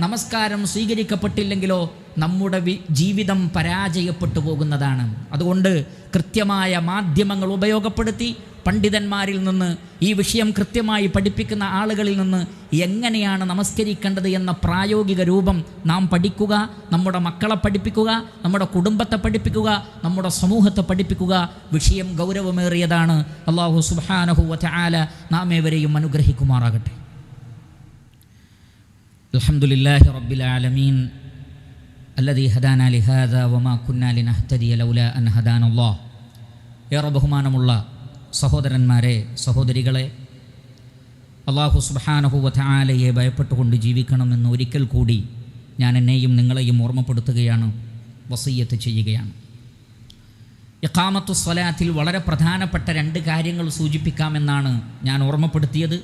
നമസ്കാരം സ്വീകരിക്കപ്പെട്ടില്ലെങ്കിലോ നമ്മുടെ ജീവിതം പരാജയപ്പെട്ടു പോകുന്നതാണ്. അതുകൊണ്ട് കൃത്യമായ മാധ്യമങ്ങൾ ഉപയോഗപ്പെടുത്തി പണ്ഡിതന്മാരിൽ നിന്ന്, ഈ വിഷയം കൃത്യമായി പഠിപ്പിക്കുന്ന ആളുകളിൽ നിന്ന് എങ്ങനെയാണ് നമസ്കരിക്കേണ്ടത് എന്ന പ്രായോഗിക രൂപം നാം പഠിക്കുക, നമ്മുടെ മക്കളെ പഠിപ്പിക്കുക, നമ്മുടെ കുടുംബത്തെ പഠിപ്പിക്കുക, നമ്മുടെ സമൂഹത്തെ പഠിപ്പിക്കുക. വിഷയം ഗൗരവമേറിയതാണ്. അല്ലാഹു സുബ്ഹാനഹു വ തആല നാം ഏവരെയും അനുഗ്രഹിക്കുമാറാകട്ടെ. അൽഹംദുലില്ലാഹി റബ്ബിൽ ആലമീൻ അല്ലദീ ഹദാനാ ലിഹാദാ വമാ കുന്നാ ലിനഹ്തദിയ ലൗലാ അൻ ഹദാനല്ലാഹ്. ഏറെ ബഹുമാനമുള്ള സഹോദരന്മാരെ, സഹോദരികളെ, അല്ലാഹു സുബ്ഹാനഹു വ തആലയെ ഭയപ്പെട്ടുകൊണ്ട് ജീവിക്കണമെന്ന് ഒരിക്കൽ കൂടി ഞാൻ എന്നെയും നിങ്ങളെയും ഓർമ്മപ്പെടുത്തുകയാണ്, വസിയ്യത്ത് ചെയ്യുകയാണ്. ഇഖാമത്തു സ്വലാത്തിൽ വളരെ പ്രധാനപ്പെട്ട 2 കാര്യങ്ങൾ സൂചിപ്പിക്കാമെന്നാണ് ഞാൻ ഓർമ്മപ്പെടുത്തിയത്.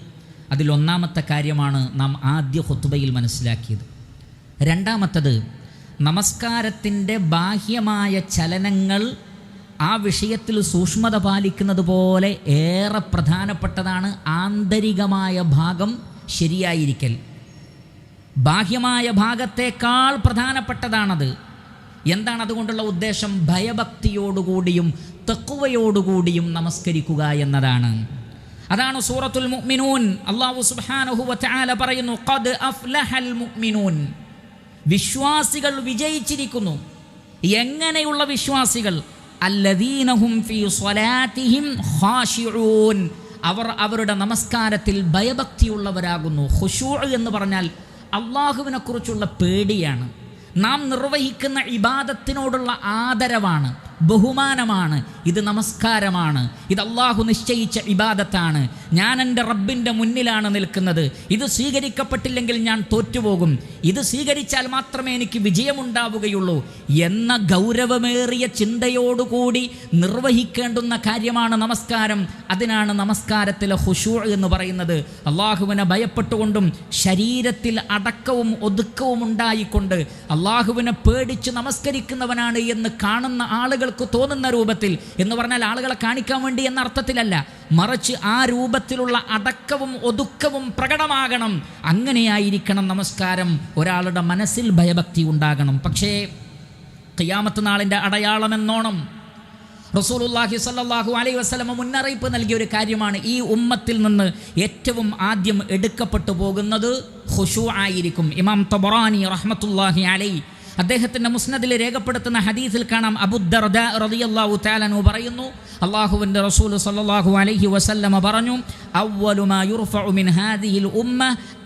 അതിലൊന്നാമത്തെ കാര്യമാണ് നാം ആദ്യ ഖുത്ബയിൽ മനസ്സിലാക്കിയത്. രണ്ടാമത്തത്, നമസ്കാരത്തിൻ്റെ ബാഹ്യമായ ചലനങ്ങൾ ആ വിഷയത്തിൽ സൂക്ഷ്മത പാലിക്കുന്നത് പോലെ ഏറെ പ്രധാനപ്പെട്ടതാണ് ആന്തരികമായ ഭാഗം ശരിയായിരിക്കൽ. ബാഹ്യമായ ഭാഗത്തേക്കാൾ പ്രധാനപ്പെട്ടതാണത്. എന്താണ് അതുകൊണ്ടുള്ള ഉദ്ദേശം? ഭയഭക്തിയോടുകൂടിയും തഖ്വയോടുകൂടിയും നമസ്കരിക്കുക എന്നതാണ്. അതാണ് സൂറത്തുൽ മുഅ്മിനൂൻ അല്ലാഹു സുബ്ഹാനഹു വ തആല പറയുന്നു, ഖദ് അഫ്ലഹൽ മുഅ്മിനൂൻ. വിശ്വാസികൾ വിജയിച്ചിരിക്കുന്നു. എങ്ങനെയുള്ള വിശ്വാസികൾ? അല്ലദീനഹും ഫീ സ്വലാത്തിഹിം ഖാശിഊൻ. അവർ അവരുടെ നമസ്കാരത്തിൽ ഭയഭക്തിയുള്ളവരാകുന്നു. ഖുശൂ എന്ന് പറഞ്ഞാൽ അള്ളാഹുവിനെ കുറിച്ചുള്ള പേടിയാണ്. നാം നിർവഹിക്കുന്ന ഇബാദത്തിനോടുള്ള ആദരവാണ്, ബഹുമാനമാണ്. ഇത് നമസ്കാരമാണ്. ഇത് അള്ളാഹു നിശ്ചയിച്ച ഇബാദത്താണ്. ഞാൻ എൻ്റെ റബ്ബിൻ്റെ മുന്നിലാണ് നിൽക്കുന്നത്. ഇത് സ്വീകരിക്കപ്പെട്ടില്ലെങ്കിൽ ഞാൻ തോറ്റുപോകും. ഇത് സ്വീകരിച്ചാൽ മാത്രമേ എനിക്ക് വിജയമുണ്ടാവുകയുള്ളൂ എന്ന ഗൗരവമേറിയ ചിന്തയോടുകൂടി നിർവഹിക്കേണ്ടുന്ന കാര്യമാണ് നമസ്കാരം. അതിനാണ് നമസ്കാരത്തിലെ ഖുശൂ എന്ന് പറയുന്നത്. അള്ളാഹുവിനെ ഭയപ്പെട്ടുകൊണ്ടും ശരീരത്തിൽ അടക്കവും ഒതുക്കവും ഉണ്ടായിക്കൊണ്ട് അള്ളാഹുവിനെ പേടിച്ച് നമസ്കരിക്കുന്നവനാണ് എന്ന് കാണുന്ന ആളുകൾക്ക് തോന്നുന്ന രൂപത്തിൽ, എന്ന് പറഞ്ഞാൽ ആളുകളെ കാണിക്കാൻ വേണ്ടി എന്ന അർത്ഥത്തിലല്ല, മറിച്ച് ആ രൂപത്തിലുള്ള അടക്കവും ഒതുക്കവും പ്രകടമാകണം. അങ്ങനെയായിരിക്കണം നമസ്കാരം. ഒരാളുടെ മനസ്സിൽ ഭയഭക്തി ഉണ്ടാകണം. പക്ഷേ ഖിയാമത്ത് നാളിൻ്റെ അടയാളമെന്നോണം റസൂലുള്ളാഹി സ്വല്ലല്ലാഹു അലൈഹി വസല്ലം മുന്നറിയിപ്പ് നൽകിയ ഒരു കാര്യമാണ്, ഈ ഉമ്മത്തിൽ നിന്ന് ഏറ്റവും ആദ്യം എടുക്കപ്പെട്ടു പോകുന്നത് ഖുശൂ ആയിരിക്കും. ഇമാം തബറാനി റഹ്മത്തുള്ളാഹി അലൈഹി അദ്ദേഹത്തിൻ്റെ മുസ്നദിൽ രേഖപ്പെടുത്തുന്ന ഹദീസിൽ കാണാം, അബൂ ദർദാ റളിയല്ലാഹു തആല അൻഹു പറയുന്നു, അല്ലാഹുവിൻ്റെ റസൂൽ സ്വല്ലല്ലാഹു അലൈഹി വസല്ലം പറഞ്ഞു, അവ്വലു മാ യുർഫഉ മിൻ ഹാദിഹിൽ ഉമ്മ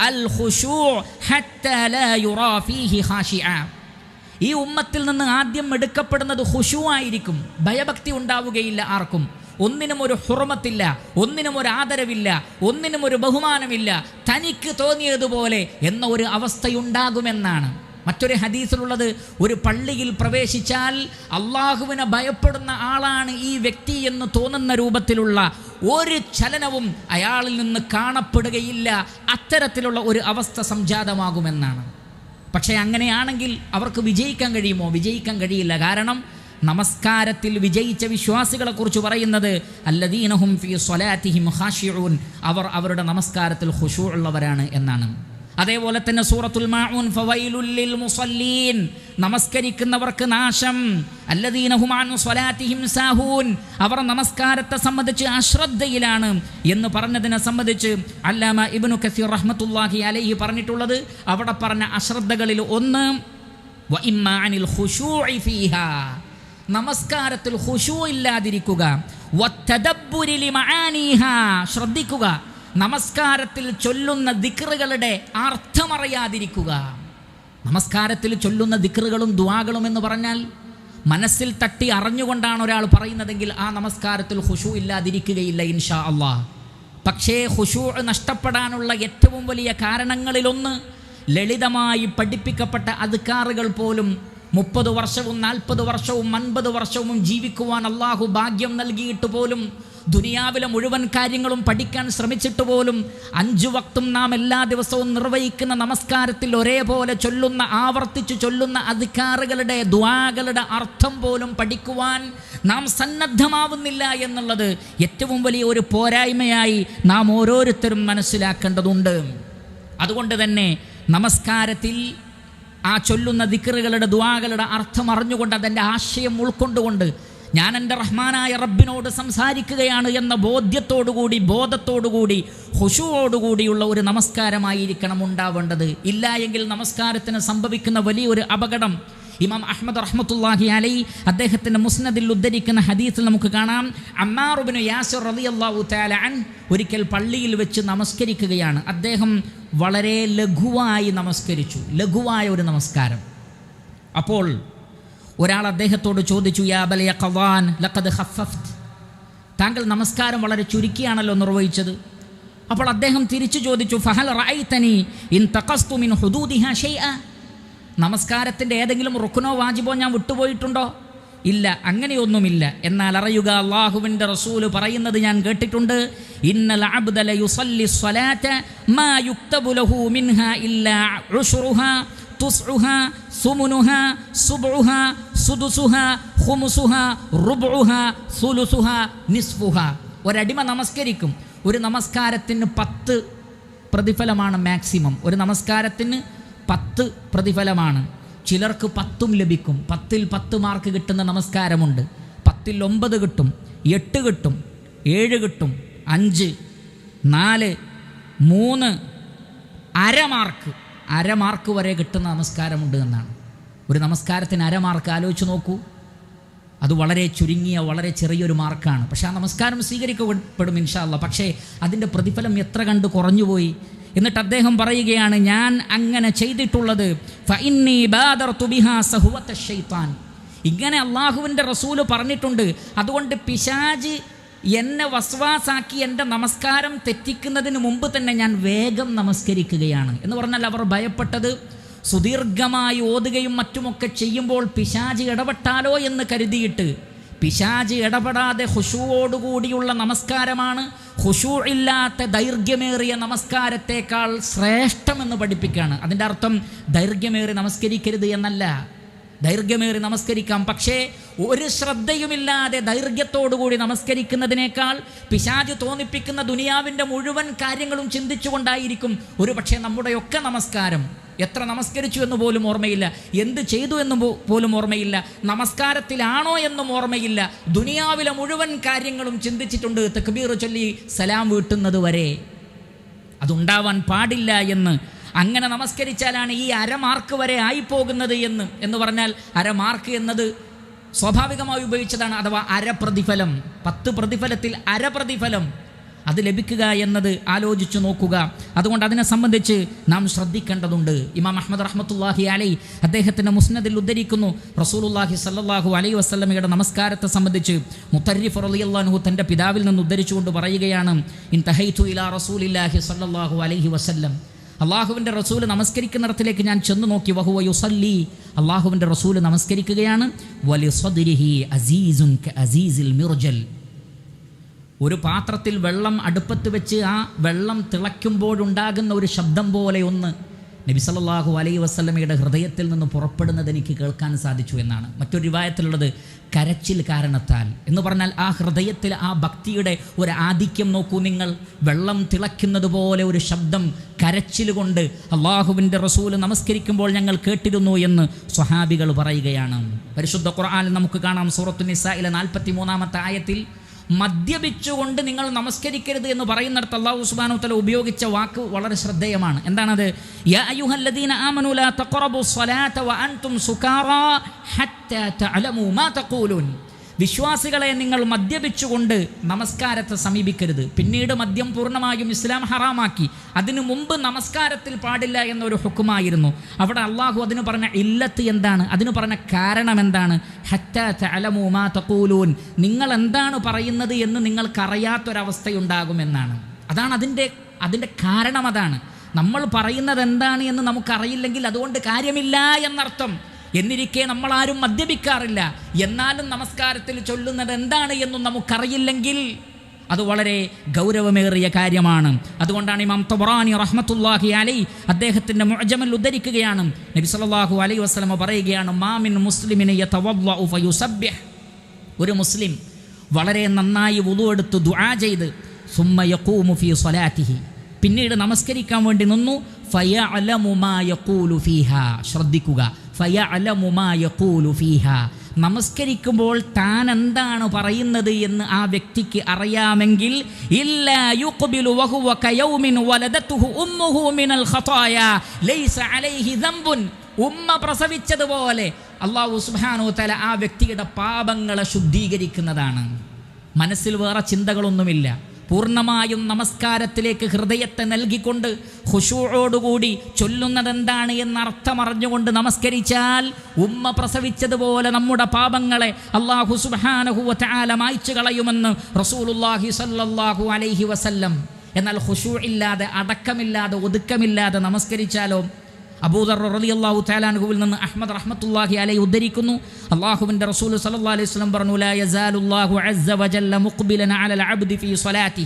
അൽ ഖുശൂ ഹത്താ ലാ യുറാ ഫീഹി ഖാശിആ. ഈ ഉമ്മത്തിൽ നിന്ന് ആദ്യം എടുക്കപ്പെടുന്നത് ഖുശൂ ആയിരിക്കും. ഭയഭക്തി ഉണ്ടാവുകയില്ല ആർക്കും. ഒന്നിനും ഒരു ഹുർമത്തില്ല, ഒന്നിനും ഒരു ആദരവില്ല, ഒന്നിനും ഒരു ബഹുമാനമില്ല, തനിക്ക് തോന്നിയതുപോലെ എന്ന ഒരു അവസ്ഥയുണ്ടാകുമെന്നാണ്. മറ്റൊരു ഹദീസിലുള്ളത്, ഒരു പള്ളിയിൽ പ്രവേശിച്ചാൽ അള്ളാഹുവിനെ ഭയപ്പെടുന്ന ആളാണ് ഈ വ്യക്തി എന്ന് തോന്നുന്ന രൂപത്തിലുള്ള ഒരു ചലനവും അയാളിൽ നിന്ന് കാണപ്പെടുകയില്ല. അത്തരത്തിലുള്ള ഒരു അവസ്ഥ സംജാതമാകുമെന്നാണ്. പക്ഷേ അങ്ങനെയാണെങ്കിൽ അവർക്ക് വിജയിക്കാൻ കഴിയുമോ? വിജയിക്കാൻ കഴിയില്ല. കാരണം നമസ്കാരത്തിൽ വിജയിച്ച വിശ്വാസികളെക്കുറിച്ച് പറയുന്നത് അല്ലദീനഹും ഫീ സ്വലാത്തിഹിം ഖാശിഊൻ, അവർ അവരുടെ നമസ്കാരത്തിൽ ഖുശൂ ഉള്ളവരാണ് എന്നാണ്. അതേപോലെ തന്നെ സൂറത്തുൽ മാഊൻ ഫവൈലുൽ ലിൽ മുസല്ലീൻ, നമസ്കരിക്കുന്നവർക്ക് നാശം. അല്ലദീനഹും അൻ സ്വലാത്തിഹിം സാഹൂൻ, അവർ നമസ്കാരത്തെ സംബന്ധിച്ച് അശ്രദ്ധയിലാണ് എന്ന് പറഞ്ഞതിനെ സംബന്ധിച്ച് അല്ലാമ ഇബ്നു കസീർ റഹ്മത്തുള്ളാഹി അലൈഹി പറഞ്ഞിട്ടുള്ളത്, അവിടെ പറഞ്ഞ അശ്രദ്ധകളിൽ ഒന്ന് വ ഇമ്മാ അനിൽ ഖുശൂഇ ഫീഹാ, നമസ്കാരത്തിൽ ഖുശൂ ഇല്ലാതിരിക്കുക, വത്തദബ്ബുരി ലിമആനീഹാ, ശ്രദ്ധിക്കുക, നമസ്കാരത്തിൽ ചൊല്ലുന്ന ദിക്റുകളുടെ അർത്ഥമറിയാതിരിക്കുക. നമസ്കാരത്തിൽ ചൊല്ലുന്ന ദിക്റുകളും ദുആകളും എന്ന് പറഞ്ഞാൽ മനസ്സിൽ തട്ടി അറിഞ്ഞുകൊണ്ടാണ് ഒരാൾ പറയുന്നതെങ്കിൽ ആ നമസ്കാരത്തിൽ ഖുശൂ ഇല്ലാതിരിക്കുകയില്ല ഇൻഷാ അല്ലാഹ്. പക്ഷേ ഖുശൂ നഷ്ടപ്പെടാനുള്ള ഏറ്റവും വലിയ കാരണങ്ങളിലൊന്ന് ലളിതമായി പഠിപ്പിക്കപ്പെട്ട അദ്കാറുകൾ പോലും 30 വർഷവും 40 വർഷവും 50 വർഷവും ജീവിക്കുവാൻ അള്ളാഹു ഭാഗ്യം നൽകിയിട്ട് പോലും, ദുനിയാവിലെ മുഴുവൻ കാര്യങ്ങളും പഠിക്കാൻ ശ്രമിച്ചിട്ട് പോലും 5 വക്തും നാം എല്ലാ ദിവസവും നിർവഹിക്കുന്ന നമസ്കാരത്തിൽ ഒരേപോലെ ചൊല്ലുന്ന, ആവർത്തിച്ച് ചൊല്ലുന്ന അദ്കാറുകളുടെ ദുആകളുടെ അർത്ഥം പോലും പഠിക്കുവാൻ നാം സന്നദ്ധമാവുന്നില്ല എന്നുള്ളത് ഏറ്റവും വലിയ ഒരു പോരായ്മയായി നാം ഓരോരുത്തരും മനസ്സിലാക്കേണ്ടതുണ്ട്. അതുകൊണ്ട് തന്നെ നമസ്കാരത്തിൽ ആ ചൊല്ലുന്ന ദിക്റുകളുടെ ദുആകളുടെ അർത്ഥം അറിഞ്ഞുകൊണ്ട് അതിൻ്റെ ആശയം ഉൾക്കൊണ്ടുകൊണ്ട് ഞാൻ എൻ്റെ റഹ്മാനായ റബ്ബിനോട് സംസാരിക്കുകയാണ് എന്ന ബോധത്തോടുകൂടി ഖുശൂഓടുകൂടിയുള്ള ഒരു നമസ്കാരമായിരിക്കണം ഉണ്ടാവേണ്ടത്. ഇല്ല എങ്കിൽ നമസ്കാരത്തിന് സംഭവിക്കുന്ന വലിയൊരു അപകടം ഇമാം അഹ്മദ് റഹ്മത്തുള്ളാഹി അലൈഹി അദ്ദേഹത്തിൻ്റെ മുസ്നദിൽ ഉദ്ധരിക്കുന്ന ഹദീസിൽ നമുക്ക് കാണാം. അമ്മാർ ഇബ്നു യാസിർ റളിയല്ലാഹു തആല അൻ ഒരിക്കൽ പള്ളിയിൽ വെച്ച് നമസ്കരിക്കുകയാണ്. അദ്ദേഹം വളരെ ലഘുവായി നമസ്കരിച്ചു, ലഘുവായ ഒരു നമസ്കാരം. അപ്പോൾ ഒരാൾ അദ്ദേഹത്തോട് ചോദിച്ചു, യാ അബൽ യഖ്വാൻ ലഖദ് ഖഫഫ്ത്, താങ്കൾ നമസ്കാരം വളരെ ചുരുക്കിയാണല്ലോ നിർവഹിച്ചത്. അപ്പോൾ അദ്ദേഹം തിരിച്ചു ചോദിച്ചു, ഫഹൽ റഅയ്തനി ഇൻ തഖസ്തു മിൻ ഹുദൂദിഹാ ഷൈഅ, നമസ്കാരത്തിൻ്റെ ഏതെങ്കിലും റുക്നോ വാജിബോ ഞാൻ വിട്ടുപോയിട്ടുണ്ടോ? ഇല്ല, അങ്ങനെയൊന്നുമില്ല. എന്നാൽ അറിയുക, അല്ലാഹുവിൻ്റെ റസൂൽ പറയുന്നത് ഞാൻ കേട്ടിട്ടുണ്ട്, ഇന്നൽ അബ്ദ ലയുസല്ലി സ്വലാത മാ യുക്തബു ലഹു മിൻഹാ ഇല്ലാ ഉശ്റുഹാ തുസ്ഉഹാ സുമുനുഹാ സുബ്ഉഹാ സുദുസുഹാ ഖുമുസുഹാ റുബ്ഉഹാ സുലുസുഹാ നിസ്ഫുഹാ. ഒരടിമ നമസ്കരിക്കും, ഒരു നമസ്കാരത്തിന് 10 പ്രതിഫലമാണ് മാക്സിമം. ഒരു നമസ്കാരത്തിന് 10 പ്രതിഫലമാണ്. ചിലർക്ക് 10ഉം ലഭിക്കും. 10ൽ 10 മാർക്ക് കിട്ടുന്ന നമസ്കാരമുണ്ട്. 10ൽ 9 കിട്ടും, 8 കിട്ടും, 7 കിട്ടും, 5, 4, 3, അരമാർക്ക് വരെ കിട്ടുന്ന നമസ്കാരമുണ്ട് എന്നാണ്. ഒരു നമസ്കാരത്തിന് അരമാർക്ക് ആലോചിച്ച് നോക്കൂ. അത് വളരെ ചുരുങ്ങിയ, വളരെ ചെറിയൊരു മാർക്കാണ്. പക്ഷേ ആ നമസ്കാരം സ്വീകരിക്കപ്പെടും ഇൻഷാ അല്ലാഹ്. പക്ഷേ അതിൻ്റെ പ്രതിഫലം എത്ര കണ്ട് കുറഞ്ഞുപോയി. എന്നിട്ട് അദ്ദേഹം പറയുകയാണ്, ഞാൻ അങ്ങനെ ചെയ്തിട്ടുള്ളത് ഫഇന്നി ബാദർതു ബിഹാ സഹവത ശൈത്താൻ. ഇങ്ങനെ അള്ളാഹുവിൻ്റെ റസൂല് പറഞ്ഞിട്ടുണ്ട്. അതുകൊണ്ട് പിശാച് എന്നെ വസ്വാസാക്കി എൻ്റെ നമസ്കാരം തെറ്റിക്കുന്നതിന് മുമ്പ് തന്നെ ഞാൻ വേഗം നമസ്കരിക്കുകയാണ് എന്ന് പറഞ്ഞാൽ അവർ ഭയപ്പെട്ടത് സുദീർഘമായി ഓതുകയും മറ്റുമൊക്കെ ചെയ്യുമ്പോൾ പിശാച് ഇടപെട്ടാലോ എന്ന് കരുതിയിട്ട്. പിശാച് ഇടപെടാതെ ഖുശൂഓടുകൂടിയുള്ള നമസ്കാരമാണ് ഖുശൂ ഇല്ലാത്ത ദൈർഘ്യമേറിയ നമസ്കാരത്തേക്കാൾ ശ്രേഷ്ഠമെന്ന് പഠിപ്പിക്കുകയാണ്. അതിൻ്റെ അർത്ഥം ദൈർഘ്യമേറി നമസ്കരിക്കരുത് എന്നല്ല, ദൈർഘ്യമേറി നമസ്കരിക്കാം. പക്ഷേ ഒരു ശ്രദ്ധയുമില്ലാതെ ദൈർഘ്യത്തോടുകൂടി നമസ്കരിക്കുന്നതിനേക്കാൾ പിശാച് തോന്നിപ്പിക്കുന്ന ദുനിയാവിൻ്റെ മുഴുവൻ കാര്യങ്ങളും ചിന്തിച്ചുകൊണ്ടായിരിക്കും ഒരു പക്ഷേ നമ്മുടെയൊക്കെ നമസ്കാരം. എത്ര നമസ്കരിച്ചു എന്ന് പോലും ഓർമ്മയില്ല, എന്ത് ചെയ്തു എന്ന് പോലും ഓർമ്മയില്ല, നമസ്കാരത്തിലാണോ എന്നും ഓർമ്മയില്ല. ദുനിയാവിലെ മുഴുവൻ കാര്യങ്ങളും ചിന്തിച്ചിട്ടുണ്ട് തക്ബീർ ചൊല്ലി സലാം വീട്ടുന്നത് വരെ. അതുണ്ടാവാൻ പാടില്ല എന്ന്. അങ്ങനെ നമസ്കരിച്ചാലാണ് ഈ അരമാർക്ക് വരെ ആയിപ്പോകുന്നത് എന്ന് പറഞ്ഞാൽ അരമാർക്ക് എന്നത് സ്വാഭാവികമായി ഉപയോഗിച്ചതാണ്. അഥവാ അരപ്രതിഫലം, 10 പ്രതിഫലത്തിൽ അരപ്രതിഫലം അത് ലഭിക്കുക എന്നത് ആലോചിച്ചു നോക്കുക. അതുകൊണ്ട് അതിനെ സംബന്ധിച്ച് നാം ശ്രദ്ധിക്കേണ്ടതുണ്ട്. ഇമാം അഹ്മദ് റഹ്മത്തുള്ളാഹി അലൈഹി അദ്ദേഹത്തിൻ്റെ മുസ്നദിൽ ഉദ്ധരിക്കുന്നു, റസൂലുള്ളാഹി സ്വല്ലല്ലാഹു അലൈഹി വസല്ലമയുടെ നമസ്കാരത്തെ സംബന്ധിച്ച് മുത്തർരിഫ് റളിയല്ലാഹു അൻഹു തൻ്റെ പിതാവിൽ നിന്ന് ഉദ്ധരിച്ചുകൊണ്ട് പറയുകയാണ്, ഇൻതഹൈതു ഇലാ റസൂലില്ലാഹി സ്വല്ലല്ലാഹു അലൈഹി വസല്ലം, അള്ളാഹുവിൻ്റെ റസൂല് നമസ്കരിക്കുന്നിടത്തിലേക്ക് ഞാൻ ചെന്ന് നോക്കി. വഹുവ യുസല്ലി, അള്ളാഹുവിൻ്റെ റസൂല് നമസ്കരിക്കുകയാണ്. വലിസ്വദ്രിഹി അസീസുൻ കഅസീസിൽ മിർജൽ, ഒരു പാത്രത്തിൽ വെള്ളം അടുപ്പത്ത് വെച്ച് ആ വെള്ളം തിളയ്ക്കുമ്പോഴുണ്ടാകുന്ന ഒരു ശബ്ദം പോലെ ഒന്ന് നബി സല്ലല്ലാഹു അലൈഹി വസല്ലമയുടെ ഹൃദയത്തിൽ നിന്ന് പുറപ്പെടുന്നത് എനിക്ക് കേൾക്കാൻ സാധിച്ചു എന്നാണ്. മറ്റൊരു റിവായത്തിലുള്ളത് കരച്ചിൽ കാരണത്താൽ എന്ന് പറഞ്ഞാൽ ആ ഹൃദയത്തിൽ ആ ഭക്തിയുടെ ഒരു ആധിക്യം നോക്കൂ നിങ്ങൾ. വെള്ളം തിളയ്ക്കുന്നത് പോലെ ഒരു ശബ്ദം കരച്ചിൽ കൊണ്ട് അള്ളാഹുവിൻ്റെ റസൂല് നമസ്കരിക്കുമ്പോൾ ഞങ്ങൾ കേട്ടിരുന്നു എന്ന് സ്വഹാബികൾ പറയുകയാണ്. പരിശുദ്ധ ഖുർആനിൽ നമുക്ക് കാണാം, സൂറത്തു നിസായിലെ 43-ാമത്തെ ആയത്തിൽ മദ്യപിച്ചുകൊണ്ട് നിങ്ങൾ നമസ്കരിക്കരുത് എന്ന് പറയുന്നിടത്ത് അല്ലാഹു സുബ്ഹാനഹു വതആല ഉപയോഗിച്ച വാക്ക് വളരെ ശ്രദ്ധേയമാണ്. എന്താണത്? യാ അയ്യുഹല്ലദീന ആമനൂ ലാ തഖറബു സ്വലാത വഅൻതും സുകാറാ ഹത്താ തഅലമൂ മാ തഖൂലൂൻ. വിശ്വാസികളെ നിങ്ങൾ മദ്യപിച്ചുകൊണ്ട് നമസ്കാരത്തെ സമീപിക്കരുത്. പിന്നീട് മദ്യം പൂർണ്ണമായും ഇസ്ലാം ഹറാമാക്കി. അതിനു മുമ്പ് നമസ്കാരത്തിൽ പാടില്ല എന്നൊരു ഹുക്കുമായിരുന്നു. അവിടെ അള്ളാഹു അതിന് പറഞ്ഞ ഇല്ലത്ത് എന്താണ്, അതിന് പറഞ്ഞ കാരണം എന്താണ്? ഹത്താ തഅലമൂ മാ തഖൂലൂൻ, നിങ്ങൾ എന്താണ് പറയുന്നത് എന്ന് നിങ്ങൾക്കറിയാത്തൊരവസ്ഥയുണ്ടാകുമെന്നാണ്. അതാണ് അതിൻ്റെ കാരണം. അതാണ് നമ്മൾ പറയുന്നത് എന്താണ് എന്ന് നമുക്കറിയില്ലെങ്കിൽ അതുകൊണ്ട് കാര്യമില്ല എന്നർത്ഥം. എന്നിരിക്കെ നമ്മളാരും മദ്യപിക്കാറില്ല, എന്നാലും നമസ്കാരത്തിൽ ചൊല്ലുന്നത് എന്താണ് എന്നും നമുക്കറിയില്ലെങ്കിൽ അത് വളരെ ഗൗരവമേറിയ കാര്യമാണ്. അതുകൊണ്ടാണ് ഇമാം തബറാനി റഹ്മത്തുള്ളാഹി അലൈഹി അദ്ദേഹത്തിൻ്റെ മുഅ്ജമിൽ ഉദ്ധരിക്കുകയാണ്, നബി സല്ലല്ലാഹു അലൈഹി വസല്ലം പറയുകയാണ്, മാമിൻ മുസ്ലിമിൻ യതവല്ലഉ ഫയുസബ്ബിഹ്, ഒരു മുസ്ലിം വളരെ നന്നായി വുളു എടുത്ത് ദുആ ചെയ്ത് സുമ്മ യഖൂമു ഫീ സ്വലാത്തിഹി, പിന്നീട് നമസ്കരിക്കാൻ വേണ്ടി നിന്നു, ഫയഅലമു മാ യഖൂലു ഫീഹാ, ശ്രദ്ധിക്കുക, ഫയഅലമു മാ യഖൂലു ഫീഹാ, നമസ്കരിക്കുമ്പോൾ താൻ എന്താണ് പറയുന്നത് എന്ന് ആ വ്യക്തിക്ക് അറിയാമെങ്കിൽ, ഇല്ലാ യുഖ്ബിലു വഹുവ കയൗമിൻ വലദതുഹു ഉമ്മുഹു മിനൽ ഖതായാ ലൈസ അലൈഹി ദംബുൻ, ഉമ്മ പ്രസവിച്ചതുപോലെ അല്ലാഹു സുബ്ഹാനഹു വ തആല ആ വ്യക്തിയുടെ പാപങ്ങളെ ശുദ്ധീകരിക്കുന്നതാണ്. മനസ്സിൽ വേറെ ചിന്തകളൊന്നുമില്ല, പൂർണ്ണമായും നമസ്കാരത്തിലേക്ക് ഹൃദയത്തെ നൽകിക്കൊണ്ട് ഖുശൂഅോടുകൂടി ചൊല്ലുന്നതെന്താണ് എന്നർത്ഥമറിഞ്ഞുകൊണ്ട് നമസ്കരിച്ചാൽ ഉമ്മ പ്രസവിച്ചതുപോലെ നമ്മുടെ പാപങ്ങളെ അല്ലാഹു സുബ്ഹാനഹു വ തആല മായ്ച്ചു കളയുമെന്ന് റസൂലുള്ളാഹി സ്വല്ലല്ലാഹു അലൈഹി വസല്ലം. എന്നാൽ ഖുശൂ ഇല്ലാതെ, അടക്കമില്ലാതെ, ഒതുക്കമില്ലാതെ നമസ്കരിച്ചാലോ? അബൂദർ റളിയല്ലാഹു തആല അൻഹുവിൽ നിന്ന് അഹ്മദ് റഹ്മത്തുള്ളാഹി അലൈഹി ഉദ്ധരിക്കുന്നു, അല്ലാഹുവിൻ്റെ റസൂൽ സല്ലല്ലാഹു അലൈഹി വസല്ലം പറഞ്ഞു, ലാ യസാലുല്ലാഹു അസ്സ വജല്ല മുഖ്ബിലൻ അലൽ അബ്ദി ഫീ സ്വലാത്തി,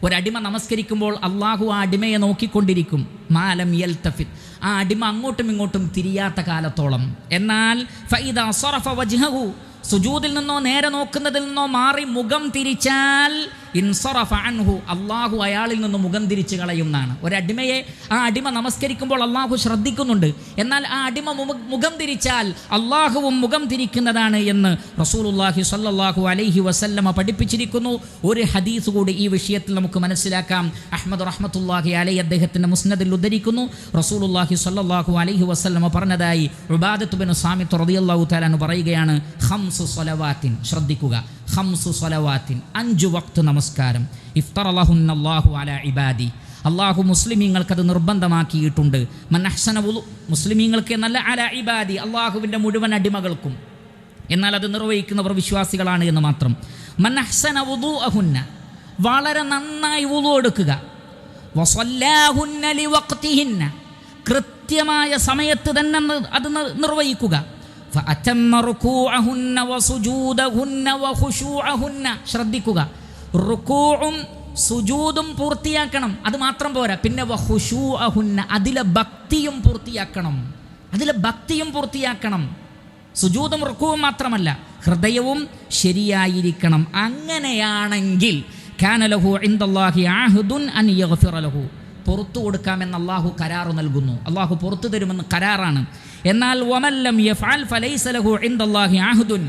ഒരടിമ നമസ്കരിക്കുമ്പോൾ അള്ളാഹു ആ അടിമയെ നോക്കിക്കൊണ്ടിരിക്കും, മാലം യൽതഫിത്, ആ അടിമ അങ്ങോട്ടും ഇങ്ങോട്ടും തിരിയാത്ത കാലത്തോളം. എന്നാൽ ഫഇദാ സറഫ വജ്ഹഹു, സുജൂദിൽ നിന്നോ നേരെ നോക്കുന്നതിൽ നിന്നോ മാറി മുഖം തിരിച്ചാൽ, ഇൻസറഫ അൻഹു, അള്ളാഹു അയാളിൽ നിന്ന് മുഖം തിരിച്ചു കളയുന്നതാണ്. ഒരടിമയെ ആ അടിമ നമസ്കരിക്കുമ്പോൾ അള്ളാഹു ശ്രദ്ധിക്കുന്നുണ്ട്, എന്നാൽ ആ അടിമ മുഖം തിരിച്ചാൽ അള്ളാഹുവും മുഖം തിരിക്കുന്നതാണ് എന്ന് റസൂലുള്ളാഹി സ്വല്ലല്ലാഹു അലൈഹി വസല്ലമ പഠിപ്പിച്ചിരിക്കുന്നു. ഒരു ഹദീസ് കൂടി ഈ വിഷയത്തിൽ നമുക്ക് മനസ്സിലാക്കാം. അഹ്മദ് റഹ്മത്തുള്ളാഹി അലൈഹി അദ്ദേഹത്തിൻ്റെ മുസ്നദിൽ ഉദ്ധരിക്കുന്നു, റസൂലുള്ളാഹി സ്വല്ലല്ലാഹു അലൈഹി വസല്ലമ പറഞ്ഞതായി ഉബാദത്ത് ബിൻ സാമിത്ത് റളിയല്ലാഹു തആല അൻഹു പറയുകയാണ്, ഖംസു സ്വലവാത്തിൻ, ശ്രദ്ധിക്കുക, ഖംസു സ്വലവാത്തിൻ, 5 വക്ത് നമസ്കാരം, ഇഫ്തറലഹുന്നല്ലാഹു അലാ ഇബാദി, അള്ളാഹു മുസ്ലിമീങ്ങൾക്കത് നിർബന്ധമാക്കിയിട്ടുണ്ട്. മൻ അഹ്സന വുളു, മുസ്ലിമീങ്ങൾക്ക് എന്നല്ല, അലാ ഇബാദി, അള്ളാഹുവിൻ്റെ മുഴുവൻ അടിമകൾക്കും, എന്നാൽ അത് നിർവഹിക്കുന്നവർ വിശ്വാസികളാണ് എന്ന് മാത്രം. മൻ അഹ്സന വുളൂഅഹുന്ന, വളരെ നന്നായി വുളു എടുക്കുക, വസല്ലാഹുന്ന ലിവഖ്തിഹിന്ന, കൃത്യമായ സമയത്ത് തന്നെ അത് നിർവഹിക്കുക, ഫഅതമ്മ റുകൂഅഹുന്ന വസുജൂദഹുന്ന വഖുശൂഅഹുന്ന, ശ്രദ്ധിക്കുക, റുകൂഉം സുജൂദും പൂർത്തിയാക്കണം, അത് മാത്രം പോരാ, പിന്നെ വഖുശൂഅഹുന്ന, അതിലെ ഭക്തിയും പൂർത്തിയാക്കണം. സുജൂദും റുകൂഉം മാത്രമല്ല, ഹൃദയവും ശരിയായിരിക്കണം. അങ്ങനെയാണെങ്കിൽ കാന ലഹു ഇൻദല്ലാഹി അഹ്ദുൻ അൻ യഗ്ഫിറ ലഹു, പുറത്തു കൊടുക്കാമെന്ന് അള്ളാഹു കരാറ് നൽകുന്നു, അള്ളാഹു പുറത്തു തരുമെന്ന് കരാറാണ്. എന്നാൽ വമല്ലം യഫ്അൽ ഫലൈസ ലഹു ഇൻദല്ലാഹി അഹ്ദുൻ,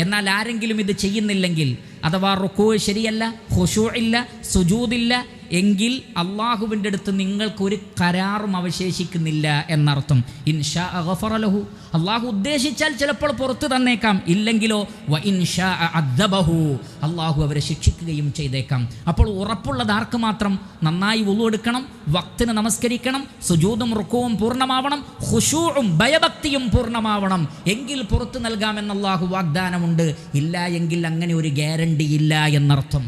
എന്നാൽ ആരെങ്കിലും ഇത് ചെയ്യുന്നില്ലെങ്കിൽ, അഥവാ റുക്കൂ ശരിയല്ല, ഖുശൂ ഇല്ല, സുജൂദില്ല എങ്കിൽ അള്ളാഹുവിൻ്റെ അടുത്ത് നിങ്ങൾക്കൊരു കരാറും അവശേഷിക്കുന്നില്ല എന്നർത്ഥം. ഇൻഷാ ഗഫറ ലഹു, അള്ളാഹു ഉദ്ദേശിച്ചാൽ ചിലപ്പോൾ പുറത്തു തന്നേക്കാം, ഇല്ലെങ്കിലോ വ ഇൻഷാ അദ്ദബഹു, അള്ളാഹു അവരെ ശിക്ഷിക്കുകയും ചെയ്തേക്കാം. അപ്പോൾ ഉറപ്പുള്ളത് ആർക്ക് മാത്രം? നന്നായി വുളു എടുക്കണം, വക്തിന് നമസ്കരിക്കണം, സുജൂദും റുക്കുവും പൂർണ്ണമാവണം, ഖുശൂഉം ഭയഭക്തിയും പൂർണ്ണമാവണം, എങ്കിൽ പുറത്തു നൽകാമെന്ന് അള്ളാഹു വാഗ്ദാനമുണ്ട്. ഇല്ല എങ്കിൽ അങ്ങനെ ഒരു ഗ്യാരണ്ടി ഇല്ല എന്നർത്ഥം.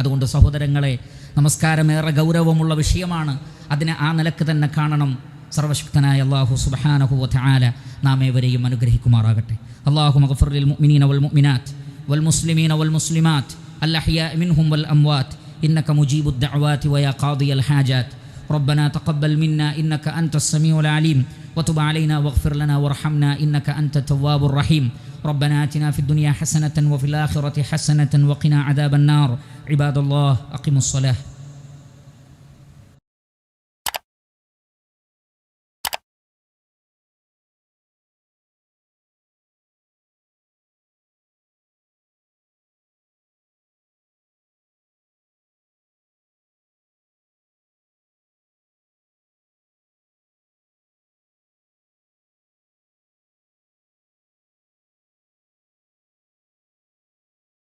അതുകൊണ്ട് സഹോദരങ്ങളെ, നമസ്കാരം ഏറെ ഗൗരവമുള്ള വിഷയമാണ്, അതിനെ ആ നിലക്ക് തന്നെ കാണണം. സർവശക്തനായ അല്ലാഹു സുബ്ഹാനഹു വ തആല നാം ഏവരെയും അനുഗ്രഹിക്കുമാറാകട്ടെ. അല്ലാഹുമ്മ ഗ്ഫിർ ലിൽ മുഅ്മിനീന വൽ മുഅ്മിനാത്ത് വൽ മുസ്ലിമീന വൽ മുസ്ലിമാത്ത് അൽ അഹ്യാഇ മിൻഹും വൽ അംവാത്ത് ഇന്നക മുജീബുദ് ദഅവാതി വയാ ഖാദിയൽ ഹാജാത്ത്. ربنا تقبل منا إنك أنت السميع العليم وتب علينا واغفر لنا وارحمنا إنك أنت التواب الرحيم. ربنا آتنا في الدنيا حسنة وفي الآخرة حسنة وقنا عذاب النار. عباد الله أقيموا الصلاة.